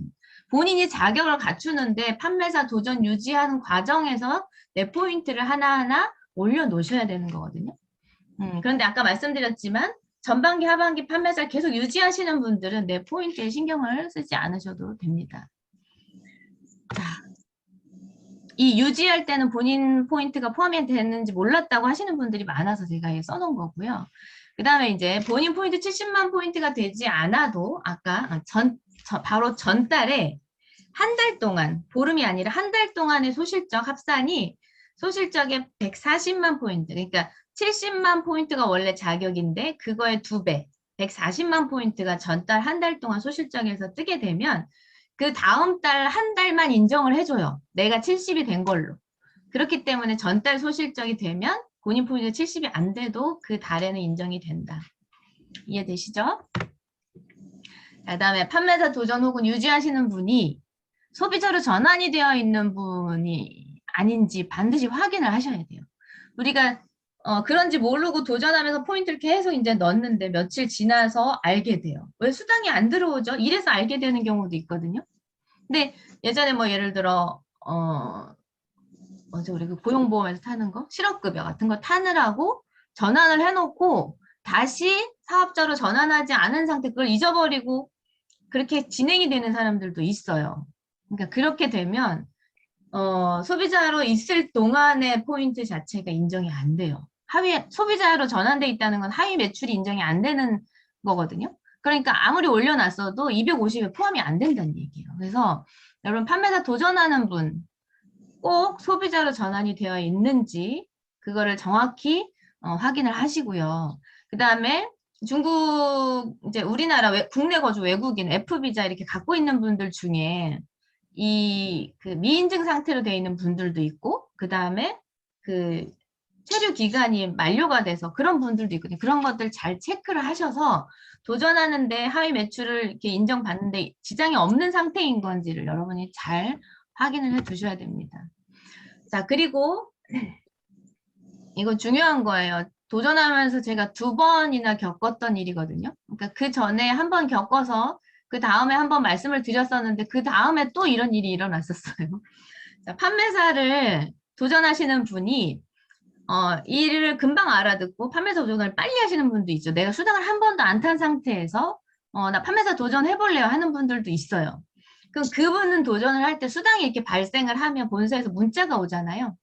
본인이 자격을 갖추는데 판매사 도전 유지하는 과정에서 내 포인트를 하나하나 올려놓으셔야 되는 거거든요. 그런데 아까 말씀드렸지만 전반기, 하반기 판매사 계속 유지하시는 분들은 내 포인트에 신경을 쓰지 않으셔도 됩니다. 자, 이 유지할 때는 본인 포인트가 포함이 되는지 몰랐다고 하시는 분들이 많아서 제가 써놓은 거고요. 그 다음에 이제 본인 포인트 70만 포인트가 되지 않아도 아까 바로 전달에 한 달 동안, 보름이 아니라 한 달 동안의 소실적 합산이 소실적의 140만 포인트, 그러니까 70만 포인트가 원래 자격인데 그거의 2배, 140만 포인트가 전달 한 달 동안 소실적에서 뜨게 되면 그 다음 달 한 달만 인정을 해줘요. 내가 70이 된 걸로. 그렇기 때문에 전달 소실적이 되면 본인 포인트가 70이 안 돼도 그 달에는 인정이 된다. 이해되시죠? 그다음에 판매사 도전 혹은 유지하시는 분이 소비자로 전환이 되어 있는 분이 아닌지 반드시 확인을 하셔야 돼요. 우리가 그런지 모르고 도전하면서 포인트를 계속 이제 넣었는데 며칠 지나서 알게 돼요. 왜 수당이 안 들어오죠? 이래서 알게 되는 경우도 있거든요. 근데 예전에 뭐 예를 들어 뭐죠? 우리 그 고용보험에서 타는 거, 실업급여 같은 거 타느라고 전환을 해놓고 다시 사업자로 전환하지 않은 상태 그걸 잊어버리고 그렇게 진행이 되는 사람들도 있어요. 그러니까 그렇게 되면 소비자로 있을 동안의 포인트 자체가 인정이 안 돼요. 소비자로 전환돼 있다는 건 하위 매출이 인정이 안 되는 거거든요. 그러니까 아무리 올려놨어도 250에 포함이 안 된다는 얘기예요. 그래서 여러분 판매사 도전하는 분 꼭 소비자로 전환이 되어 있는지 그거를 정확히 확인을 하시고요. 그 다음에 중국, 이제 우리나라 국내 거주 외국인 F비자 이렇게 갖고 있는 분들 중에 그 미인증 상태로 되어 있는 분들도 있고, 그 다음에 그 체류 기간이 만료가 돼서 그런 분들도 있거든요. 그런 것들 잘 체크를 하셔서 도전하는데 하위 매출을 이렇게 인정받는데 지장이 없는 상태인 건지를 여러분이 잘 확인을 해 주셔야 됩니다. 자, 그리고 이거 중요한 거예요. 도전하면서 제가 2번이나 겪었던 일이거든요. 그러니까 그 전에 한 번 겪어서 그 다음에 한 번 말씀을 드렸었는데 그 다음에 또 이런 일이 일어났었어요. 자, 판매사를 도전하시는 분이 이 일을 금방 알아듣고 판매사 도전을 빨리 하시는 분도 있죠. 내가 수당을 한 번도 안 탄 상태에서 나 판매사 도전해볼래요 하는 분들도 있어요. 그럼 그분은 도전을 할 때 수당이 이렇게 발생을 하면 본사에서 문자가 오잖아요.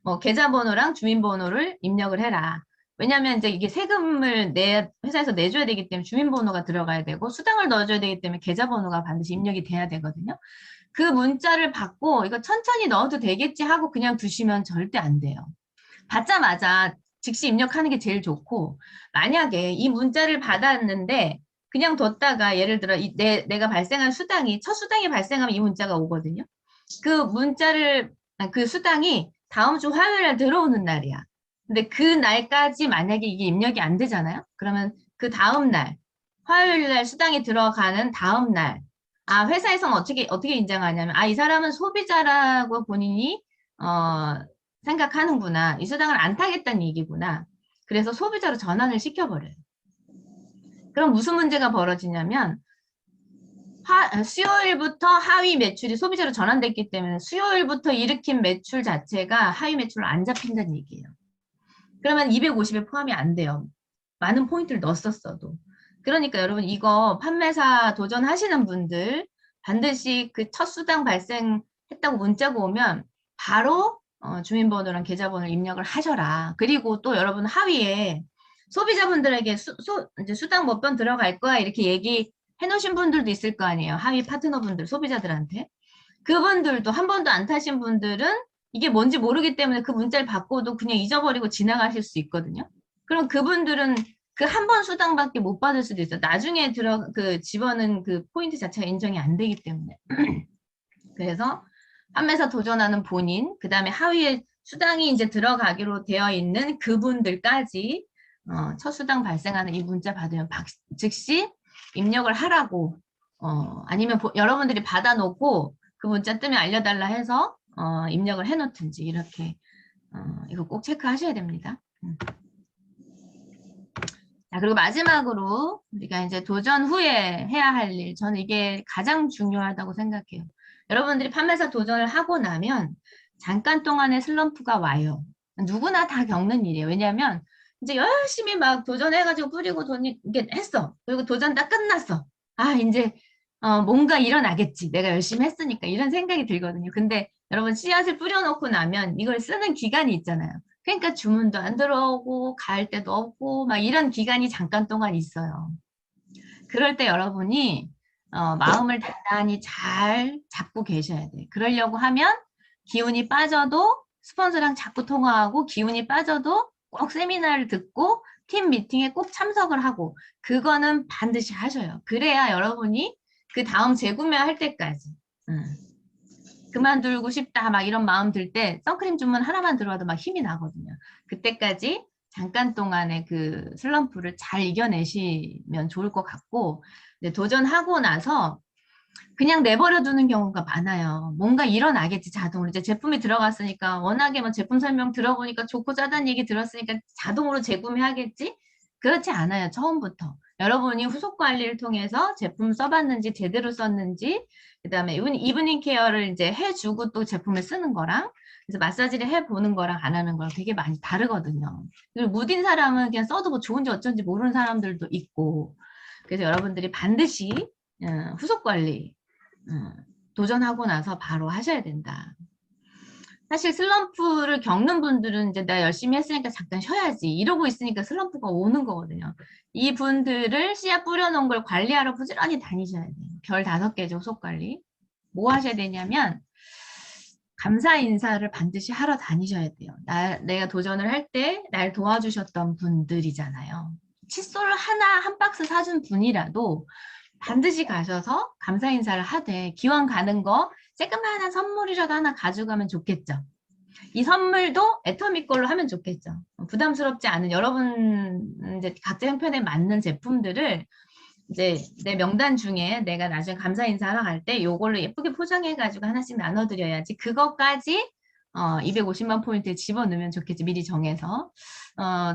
뭐 계좌번호랑 주민번호를 입력을 해라. 왜냐하면 이제 이게 세금을 회사에서 내줘야 되기 때문에 주민번호가 들어가야 되고 수당을 넣어줘야 되기 때문에 계좌번호가 반드시 입력이 돼야 되거든요. 그 문자를 받고 이거 천천히 넣어도 되겠지 하고 그냥 두시면 절대 안 돼요. 받자마자 즉시 입력하는 게 제일 좋고 만약에 이 문자를 받았는데 그냥 뒀다가 예를 들어 내가 발생한 수당이 첫 수당이 발생하면 이 문자가 오거든요. 그 수당이 다음 주 화요일에 들어오는 날이야. 근데 그 날까지 만약에 이게 입력이 안 되잖아요. 그러면 그 다음 날 화요일 날 수당이 들어가는 다음 날 회사에서는 어떻게 인정하냐면 이 사람은 소비자라고 본인이 생각하는구나. 이 수당을 안 타겠다는 얘기구나. 그래서 소비자로 전환을 시켜버려요. 그럼 무슨 문제가 벌어지냐면 수요일부터 하위 매출이 소비자로 전환됐기 때문에 수요일부터 일으킨 매출 자체가 하위 매출로 안 잡힌다는 얘기예요. 그러면 250에 포함이 안 돼요. 많은 포인트를 넣었어도. 그러니까 여러분 이거 판매사 도전하시는 분들 반드시 그 첫 수당 발생했다고 문자가 오면 바로 주민번호랑 계좌번호를 입력을 하셔라. 그리고 또 여러분 하위에 소비자분들에게 이제 수당 몇 번 들어갈 거야 이렇게 얘기해 놓으신 분들도 있을 거 아니에요. 하위 파트너분들, 소비자들한테. 그분들도 한 번도 안 타신 분들은 이게 뭔지 모르기 때문에 그 문자를 받고도 그냥 잊어버리고 지나가실 수 있거든요. 그럼 그분들은 그 한 번 수당밖에 못 받을 수도 있어요. 나중에 집어넣은 그 포인트 자체가 인정이 안 되기 때문에. 그래서 판매사 도전하는 본인, 그 다음에 하위에 수당이 이제 들어가기로 되어 있는 그분들까지 첫 수당 발생하는 이 문자 받으면 즉시 입력을 하라고 아니면 여러분들이 받아놓고 그 문자 뜨면 알려달라 해서 입력을 해놓든지 이렇게 이거 꼭 체크하셔야 됩니다. 자, 그리고 마지막으로 우리가 이제 도전 후에 해야 할 일, 저는 이게 가장 중요하다고 생각해요. 여러분들이 판매사 도전을 하고 나면 잠깐 동안의 슬럼프가 와요. 누구나 다 겪는 일이에요. 왜냐하면 이제 열심히 막 도전해가지고 뿌리고 돈이 이게 했어. 그리고 도전 다 끝났어. 이제 뭔가 일어나겠지. 내가 열심히 했으니까 이런 생각이 들거든요. 근데 여러분 씨앗을 뿌려놓고 나면 이걸 쓰는 기간이 있잖아요. 그러니까 주문도 안 들어오고 갈 데도 없고 막 이런 기간이 잠깐 동안 있어요. 그럴 때 여러분이 마음을 단단히 잘 잡고 계셔야 돼. 그러려고 하면 기운이 빠져도 스폰서랑 자꾸 통화하고 기운이 빠져도 꼭 세미나를 듣고 팀 미팅에 꼭 참석을 하고 그거는 반드시 하셔요. 그래야 여러분이 그 다음 재구매할 때까지 그만두고 싶다 막 이런 마음 들 때 선크림 주문 하나만 들어와도 막 힘이 나거든요. 그때까지 잠깐 동안의 그 슬럼프를 잘 이겨내시면 좋을 것 같고 도전하고 나서 그냥 내버려 두는 경우가 많아요. 뭔가 일어나겠지, 자동으로. 이제 제품이 들어갔으니까, 워낙에 뭐 제품 설명 들어보니까 좋고 짜다는 얘기 들었으니까 자동으로 재구매하겠지? 그렇지 않아요, 처음부터. 여러분이 후속 관리를 통해서 제품 써봤는지, 제대로 썼는지, 그 다음에 이브닝 케어를 이제 해주고 또 제품을 쓰는 거랑, 그래서 마사지를 해보는 거랑 안 하는 거랑 되게 많이 다르거든요. 그리고 무딘 사람은 그냥 써도 뭐 좋은지 어쩐지 모르는 사람들도 있고, 그래서 여러분들이 반드시 후속 관리 도전하고 나서 바로 하셔야 된다. 사실 슬럼프를 겪는 분들은 이제 나 열심히 했으니까 잠깐 쉬어야지 이러고 있으니까 슬럼프가 오는 거거든요. 이 분들을 씨앗 뿌려놓은 걸 관리하러 부지런히 다니셔야 돼요. 별 5개죠, 속관리. 뭐 하셔야 되냐면 감사 인사를 반드시 하러 다니셔야 돼요. 내가 도전을 할 때 날 도와주셨던 분들이잖아요. 칫솔 하나 한 박스 사준 분이라도 반드시 가셔서 감사 인사를 하되 기왕 가는 거 조그마한 선물이라도 하나 가져가면 좋겠죠. 이 선물도 애터미 걸로 하면 좋겠죠. 부담스럽지 않은 여러분 이제 각자 형편에 맞는 제품들을 이제 내 명단 중에 내가 나중에 감사 인사하러 갈 때 요걸로 예쁘게 포장해가지고 하나씩 나눠드려야지. 그것까지 250만 포인트에 집어넣으면 좋겠지. 미리 정해서.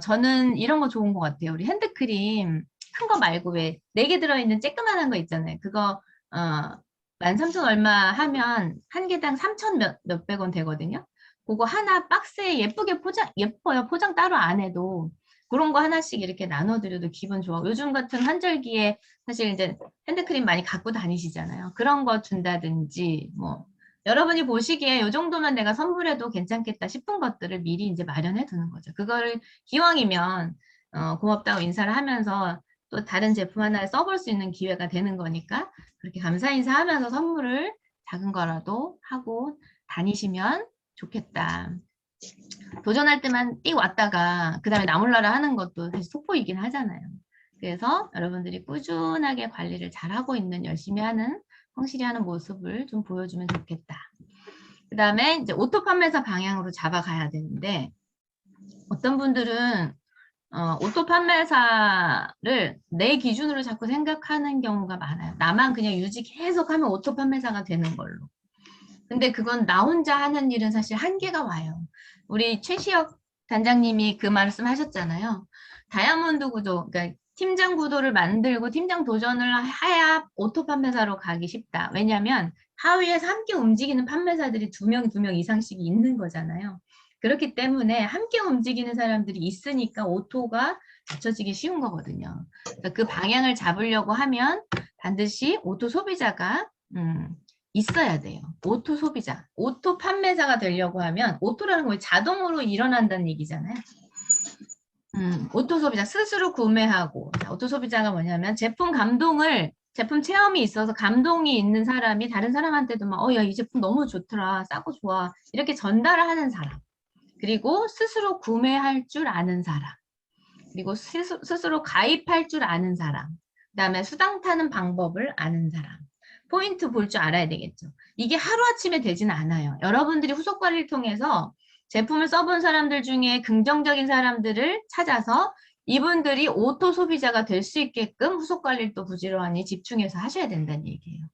저는 이런 거 좋은 것 같아요. 우리 핸드크림 큰 거 말고 왜 4개 들어있는 쬐끄만한 거 있잖아요. 그거 13,000 얼마 하면 한 개당 3,000 몇백 원 되거든요. 그거 하나 박스에 예쁘게 예뻐요. 포장 따로 안 해도. 그런 거 하나씩 이렇게 나눠드려도 기분 좋아. 요즘 같은 환절기에 사실 이제 핸드크림 많이 갖고 다니시잖아요. 그런 거 준다든지, 뭐, 여러분이 보시기에 이 정도면 내가 선물해도 괜찮겠다 싶은 것들을 미리 이제 마련해 두는 거죠. 그거를 기왕이면, 고맙다고 인사를 하면서 또 다른 제품 하나를 써볼 수 있는 기회가 되는 거니까 그렇게 감사 인사하면서 선물을 작은 거라도 하고 다니시면 좋겠다. 도전할 때만 띡 왔다가 그 다음에 나몰라라 하는 것도 사실 속보이긴 하잖아요. 그래서 여러분들이 꾸준하게 관리를 잘하고 있는 열심히 하는 성실히 하는 모습을 좀 보여주면 좋겠다. 그 다음에 이제 오토 판매사 방향으로 잡아가야 되는데 어떤 분들은 오토 판매사를 내 기준으로 자꾸 생각하는 경우가 많아요. 나만 그냥 유지 계속하면 오토 판매사가 되는 걸로. 근데 그건 나 혼자 하는 일은 사실 한계가 와요. 우리 최시혁 단장님이 그 말씀 하셨잖아요. 다이아몬드 구도, 그러니까 팀장 구도를 만들고 팀장 도전을 해야 오토 판매사로 가기 쉽다. 왜냐하면 하위에서 함께 움직이는 판매사들이 2명 이상씩 있는 거잖아요. 그렇기 때문에 함께 움직이는 사람들이 있으니까 오토가 갖춰지기 쉬운 거거든요. 그러니까 그 방향을 잡으려고 하면 반드시 오토 소비자가 있어야 돼요. 오토 소비자, 오토 판매자가 되려고 하면 오토라는 건 자동으로 일어난다는 얘기잖아요. 오토 소비자 스스로 구매하고 오토 소비자가 뭐냐면 제품 체험이 있어서 감동이 있는 사람이 다른 사람한테도 막 야, 이 제품 너무 좋더라, 싸고 좋아 이렇게 전달을 하는 사람, 그리고 스스로 구매할 줄 아는 사람, 그리고 스스로 가입할 줄 아는 사람, 그 다음에 수당 타는 방법을 아는 사람, 포인트 볼 줄 알아야 되겠죠. 이게 하루아침에 되지는 않아요. 여러분들이 후속 관리를 통해서 제품을 써본 사람들 중에 긍정적인 사람들을 찾아서 이분들이 오토 소비자가 될 수 있게끔 후속 관리를 또 부지런히 집중해서 하셔야 된다는 얘기예요.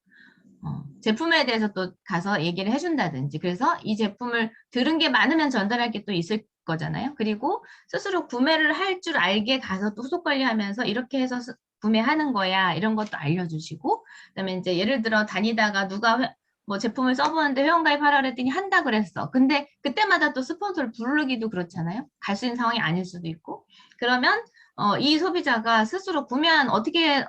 제품에 대해서 또 가서 얘기를 해준다든지, 그래서 이 제품을 들은 게 많으면 전달할 게 또 있을 거잖아요. 그리고 스스로 구매를 할 줄 알게 가서 또 후속 관리하면서 이렇게 해서 구매하는 거야 이런 것도 알려주시고, 그다음에 이제 예를 들어 다니다가 누가 뭐 제품을 써보는데 회원가입하라 그랬더니 한다 그랬어. 근데 그때마다 또 스폰서를 부르기도 그렇잖아요. 갈 수 있는 상황이 아닐 수도 있고. 그러면 이 소비자가 스스로 구매한 어떻게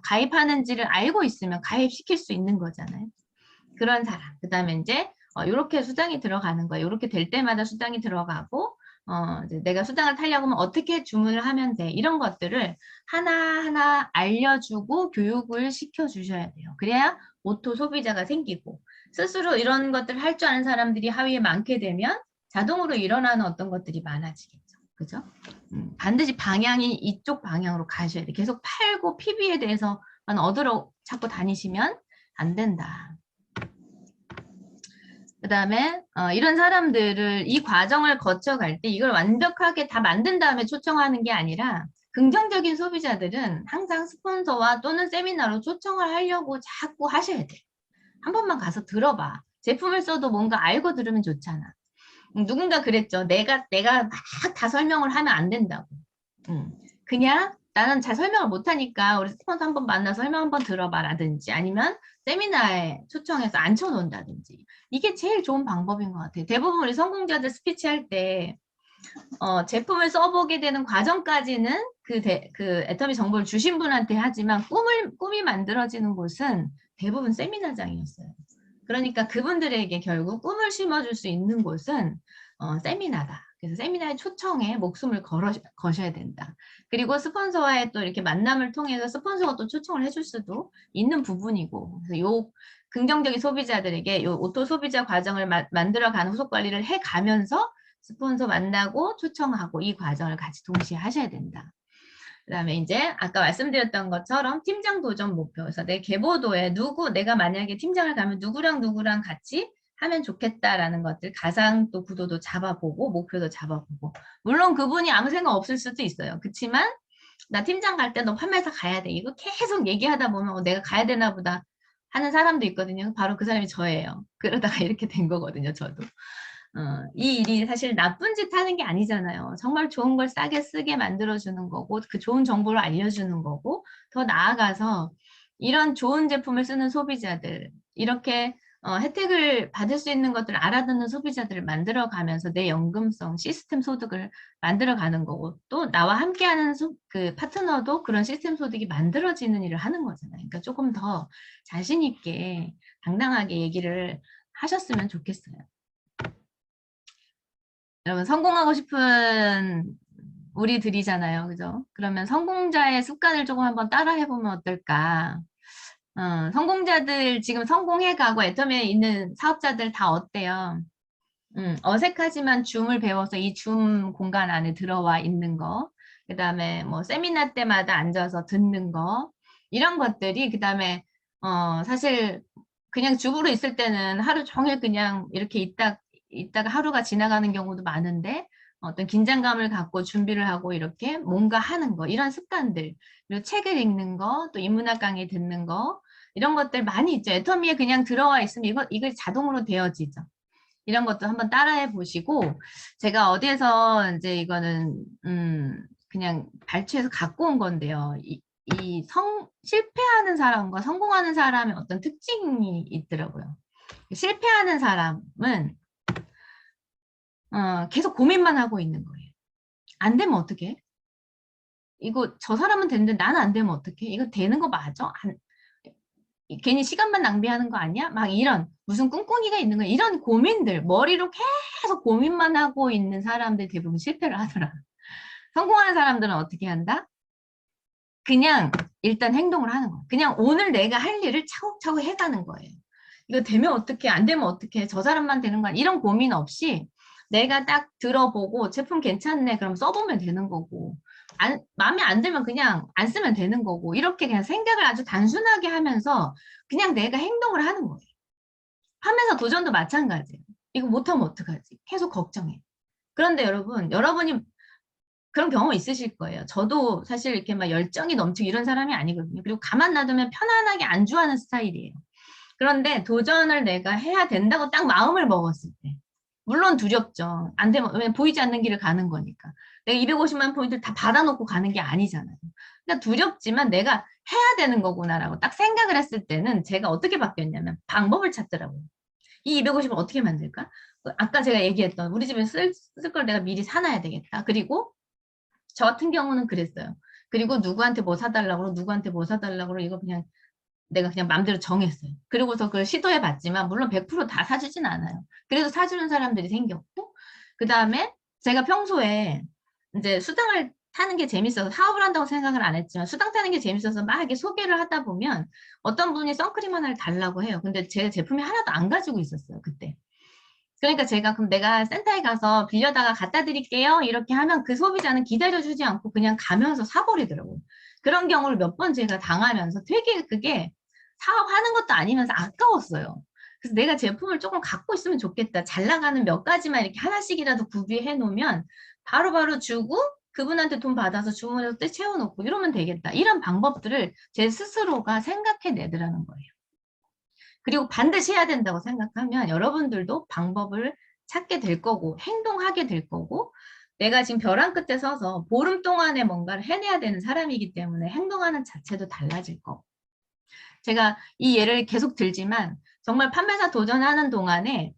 가입하는지를 알고 있으면 가입시킬 수 있는 거잖아요. 그런 사람. 그 다음에 이제 이렇게 수당이 들어가는 거예요. 이렇게 될 때마다 수당이 들어가고 이제 내가 수당을 타려고 하면 어떻게 주문을 하면 돼. 이런 것들을 하나하나 알려주고 교육을 시켜주셔야 돼요. 그래야 오토 소비자가 생기고 스스로 이런 것들을 할 줄 아는 사람들이 하위에 많게 되면 자동으로 일어나는 어떤 것들이 많아지겠죠. 그죠? 반드시 방향이 이쪽 방향으로 가셔야 돼. 계속 팔고 PB에 대해서만 얻으러 자꾸 다니시면 안 된다. 그 다음에 이런 사람들을 이 과정을 거쳐갈 때 이걸 완벽하게 다 만든 다음에 초청하는 게 아니라 긍정적인 소비자들은 항상 스폰서와 또는 세미나로 초청을 하려고 자꾸 하셔야 돼. 한 번만 가서 들어봐. 제품을 써도 뭔가 알고 들으면 좋잖아. 누군가 그랬죠. 내가 막 다 설명을 하면 안 된다고. 그냥 나는 잘 설명을 못하니까 우리 스폰서 한번 만나서 설명 한번 들어봐라든지 아니면 세미나에 초청해서 앉혀놓는다든지 이게 제일 좋은 방법인 것 같아요. 대부분 우리 성공자들 스피치 할 때 제품을 써보게 되는 과정까지는 그 애터미 정보를 주신 분한테 하지만 꿈이 만들어지는 곳은 대부분 세미나장이었어요. 그러니까 그분들에게 결국 꿈을 심어줄 수 있는 곳은 세미나다. 그래서 세미나에 초청에 목숨을 거셔야 된다. 그리고 스폰서와의 또 이렇게 만남을 통해서 스폰서가 또 초청을 해줄 수도 있는 부분이고, 그래서 요 긍정적인 소비자들에게 요 오토 소비자 과정을 만들어가는 후속 관리를 해가면서 스폰서 만나고 초청하고 이 과정을 같이 동시에 하셔야 된다. 그 다음에 이제 아까 말씀드렸던 것처럼 팀장 도전 목표. 그래서 내 계보도에 내가 만약에 팀장을 가면 누구랑 같이 하면 좋겠다라는 것들 가상 또 구도도 잡아보고 목표도 잡아보고 물론 그분이 아무 생각 없을 수도 있어요. 그렇지만 나 팀장 갈 때 너 판매사 가야 돼. 이거 계속 얘기하다 보면 내가 가야 되나 보다 하는 사람도 있거든요. 바로 그 사람이 저예요. 그러다가 이렇게 된 거거든요. 저도. 이 일이 사실 나쁜 짓 하는 게 아니잖아요. 정말 좋은 걸 싸게 쓰게 만들어주는 거고 그 좋은 정보를 알려주는 거고 더 나아가서 이런 좋은 제품을 쓰는 소비자들 이렇게 혜택을 받을 수 있는 것들을 알아듣는 소비자들을 만들어가면서 내 연금성 시스템 소득을 만들어가는 거고 또 나와 함께하는 그 파트너도 그런 시스템 소득이 만들어지는 일을 하는 거잖아요. 그러니까 조금 더 자신 있게 당당하게 얘기를 하셨으면 좋겠어요. 여러분 성공하고 싶은 우리들이잖아요. 그죠? 그러면 성공자의 습관을 조금 한번 따라 해보면 어떨까? 성공자들 지금 성공해가고 애터미에 있는 사업자들 다 어때요? 어색하지만 줌을 배워서 이 줌 공간 안에 들어와 있는 거, 그 다음에 뭐 세미나 때마다 앉아서 듣는 거, 이런 것들이 그 다음에 사실 그냥 줌으로 있을 때는 하루 종일 그냥 이렇게 있다가 하루가 지나가는 경우도 많은데 어떤 긴장감을 갖고 준비를 하고 이렇게 뭔가 하는 거, 이런 습관들, 그리고 책을 읽는 거, 또 인문학 강의 듣는 거, 이런 것들 많이 있죠. 애터미에 그냥 들어와 있으면 이거 자동으로 되어지죠. 이런 것도 한번 따라해 보시고 제가 어디에서 이제 이거는 그냥 발췌해서 갖고 온 건데요. 실패하는 사람과 성공하는 사람의 어떤 특징이 있더라고요. 실패하는 사람은 계속 고민만 하고 있는 거예요. 안 되면 어떡해? 이거 저 사람은 되는데 나는 안 되면 어떡해? 이거 되는 거 맞아? 괜히 시간만 낭비하는 거 아니야? 막 이런 무슨 꿍꿍이가 있는 거 이런 고민들 머리로 계속 고민만 하고 있는 사람들 대부분 실패를 하더라. 성공하는 사람들은 어떻게 한다? 그냥 일단 행동을 하는 거야. 그냥 오늘 내가 할 일을 차곡차곡 해가는 거예요. 이거 되면 어떡해? 안 되면 어떡해? 저 사람만 되는 거 아니야? 이런 고민 없이 내가 딱 들어보고 제품 괜찮네 그럼 써보면 되는 거고 마음에 안 들면 그냥 안 쓰면 되는 거고 이렇게 그냥 생각을 아주 단순하게 하면서 그냥 내가 행동을 하는 거예요. 하면서 도전도 마찬가지예요. 이거 못하면 어떡하지? 계속 걱정해. 그런데 여러분이 그런 경험 있으실 거예요. 저도 사실 이렇게 막 열정이 넘치고 이런 사람이 아니거든요. 그리고 가만 놔두면 편안하게 안주하는 스타일이에요. 그런데 도전을 내가 해야 된다고 딱 마음을 먹었을 때 물론 두렵죠. 안 되면 왜 보이지 않는 길을 가는 거니까. 내가 250만 포인트를 다 받아놓고 가는 게 아니잖아요. 그러니까 두렵지만 내가 해야 되는 거구나라고 딱 생각을 했을 때는 제가 어떻게 바뀌었냐면 방법을 찾더라고요. 이 250을 어떻게 만들까? 아까 제가 얘기했던 우리 집에 쓸 걸 내가 미리 사놔야 되겠다. 그리고 저 같은 경우는 그랬어요. 그리고 누구한테 뭐 사달라고 누구한테 뭐 사달라고 이거 그냥 내가 그냥 마음대로 정했어요. 그리고서 그걸 시도해 봤지만 물론 100%다 사주진 않아요. 그래도 사주는 사람들이 생겼고 그 다음에 제가 평소에 이제 수당을 타는 게 재밌어서 사업을 한다고 생각을 안 했지만 수당 타는 게 재밌어서 막 이렇게 소개를 하다 보면 어떤 분이 선크림 하나를 달라고 해요. 근데 제 제품이 하나도 안 가지고 있었어요, 그때. 그러니까 제가 그럼 내가 센터에 가서 빌려다가 갖다 드릴게요. 이렇게 하면 그 소비자는 기다려주지 않고 그냥 가면서 사버리더라고요. 그런 경우를 몇 번 제가 당하면서 되게 그게 사업하는 것도 아니면서 아까웠어요. 그래서 내가 제품을 조금 갖고 있으면 좋겠다. 잘 나가는 몇 가지만 이렇게 하나씩이라도 구비해 놓으면 바로바로 주고 그분한테 돈 받아서 주문해서 또 채워놓고 이러면 되겠다. 이런 방법들을 제 스스로가 생각해 내더라는 거예요. 그리고 반드시 해야 된다고 생각하면 여러분들도 방법을 찾게 될 거고 행동하게 될 거고 내가 지금 벼랑 끝에 서서 보름 동안에 뭔가를 해내야 되는 사람이기 때문에 행동하는 자체도 달라질 거고 제가 이 예를 계속 들지만 정말 판매사 도전하는 동안에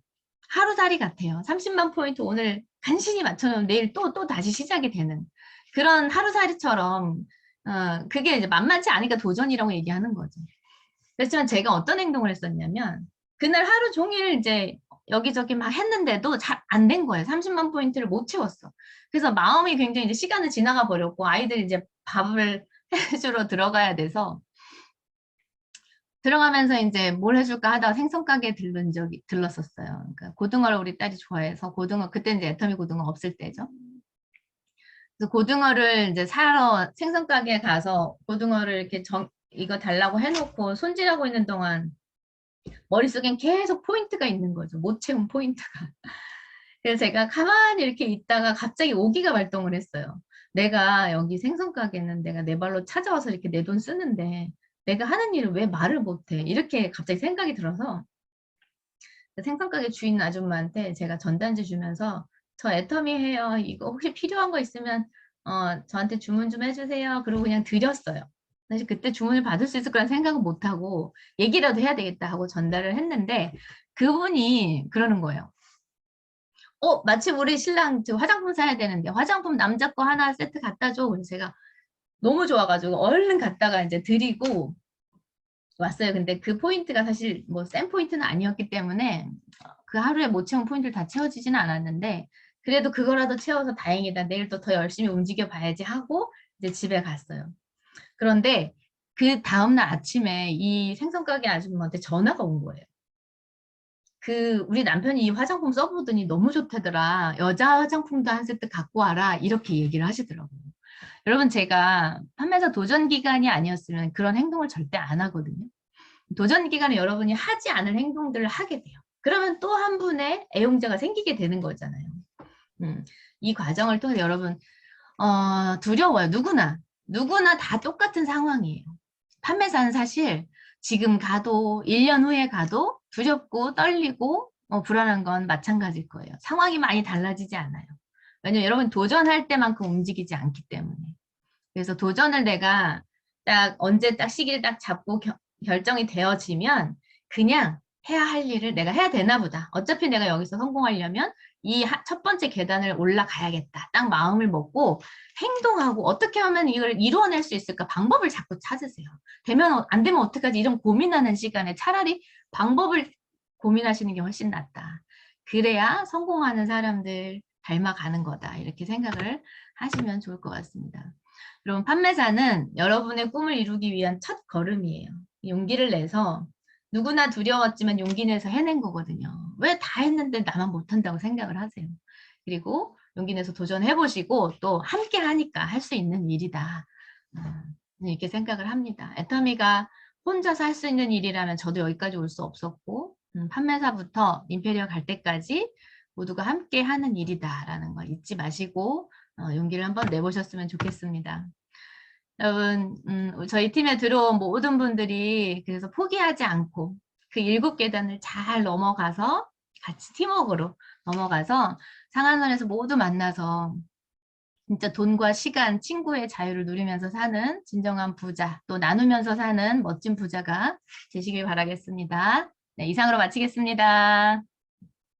하루살이 같아요. 30만 포인트 오늘 간신히 맞춰놓으면 내일 또 다시 시작이 되는 그런 하루살이처럼 그게 이제 만만치 않으니까 도전이라고 얘기하는 거죠. 그렇지만 제가 어떤 행동을 했었냐면 그날 하루 종일 이제 여기저기 막 했는데도 잘 안 된 거예요. 30만 포인트를 못 채웠어. 그래서 마음이 굉장히 이제 시간을 지나가 버렸고 아이들이 이제 밥을 해주러 들어가야 돼서 들어가면서 이제 뭘 해줄까 하다가 생선가게에 들렀었어요. 그러니까 고등어를 우리 딸이 좋아해서 고등어 그때 이제 애터미 고등어 없을 때죠. 그래서 고등어를 이제 사러 생선가게에 가서 고등어를 이렇게 이거 달라고 해놓고 손질하고 있는 동안 머릿속엔 계속 포인트가 있는 거죠. 못 채운 포인트가. 그래서 제가 가만히 이렇게 있다가 갑자기 오기가 발동을 했어요. 내가 여기 생선 가게는 내가 내 발로 찾아와서 이렇게 내 돈 쓰는데 내가 하는 일을 왜 말을 못해? 이렇게 갑자기 생각이 들어서 그 생선 가게 주인 아줌마한테 제가 전단지 주면서 저 애터미 해요. 이거 혹시 필요한 거 있으면 저한테 주문 좀 해주세요. 그리고 그냥 드렸어요. 사실 그때 주문을 받을 수 있을 거란 생각은 못하고 얘기라도 해야 되겠다 하고 전달을 했는데 그분이 그러는 거예요. 마침 우리 신랑 저 화장품 사야 되는데 화장품 남자 거 하나 세트 갖다 줘. 그래서 제가 너무 좋아가지고 얼른 갖다가 이제 드리고 왔어요. 근데 그 포인트가 사실 뭐 센 포인트는 아니었기 때문에 그 하루에 못 채운 포인트를 다 채워지지는 않았는데 그래도 그거라도 채워서 다행이다. 내일 또 더 열심히 움직여 봐야지 하고 이제 집에 갔어요. 그런데 그 다음날 아침에 이 생선가게 아줌마한테 전화가 온 거예요. 우리 남편이 이 화장품 써보더니 너무 좋다더라. 여자 화장품도 한 세트 갖고 와라. 이렇게 얘기를 하시더라고요. 여러분 제가 판매자 도전 기간이 아니었으면 그런 행동을 절대 안 하거든요. 도전 기간에 여러분이 하지 않을 행동들을 하게 돼요. 그러면 또 한 분의 애용자가 생기게 되는 거잖아요. 이 과정을 통해서 여러분 두려워요. 누구나 다 똑같은 상황이에요. 판매사는 사실 지금 가도 1년 후에 가도 두렵고 떨리고 불안한 건 마찬가지일 거예요. 상황이 많이 달라지지 않아요. 왜냐면 여러분 도전할 때만큼 움직이지 않기 때문에. 그래서 도전을 내가 딱 언제 딱 시기를 딱 잡고 결정이 되어지면 그냥 해야 할 일을 내가 해야 되나 보다. 어차피 내가 여기서 성공하려면 이 첫 번째 계단을 올라가야겠다. 딱 마음을 먹고 행동하고 어떻게 하면 이걸 이루어낼 수 있을까 방법을 자꾸 찾으세요. 안 되면 어떡하지 이런 고민하는 시간에 차라리 방법을 고민하시는 게 훨씬 낫다. 그래야 성공하는 사람들 닮아가는 거다. 이렇게 생각을 하시면 좋을 것 같습니다. 여러분 판매사는 여러분의 꿈을 이루기 위한 첫 걸음이에요. 용기를 내서 누구나 두려웠지만 용기 내서 해낸 거거든요. 왜 다 했는데 나만 못한다고 생각을 하세요. 그리고 용기 내서 도전해보시고 또 함께 하니까 할 수 있는 일이다. 이렇게 생각을 합니다. 애터미가 혼자서 할 수 있는 일이라면 저도 여기까지 올 수 없었고 판매사부터 임페리얼 갈 때까지 모두가 함께 하는 일이다라는 걸 잊지 마시고 용기를 한번 내보셨으면 좋겠습니다. 여러분, 저희 팀에 들어온 모든 분들이 그래서 포기하지 않고 그 7계단을 잘 넘어가서 같이 팀워크로 넘어가서 상한선에서 모두 만나서 진짜 돈과 시간, 친구의 자유를 누리면서 사는 진정한 부자, 또 나누면서 사는 멋진 부자가 되시길 바라겠습니다. 네, 이상으로 마치겠습니다.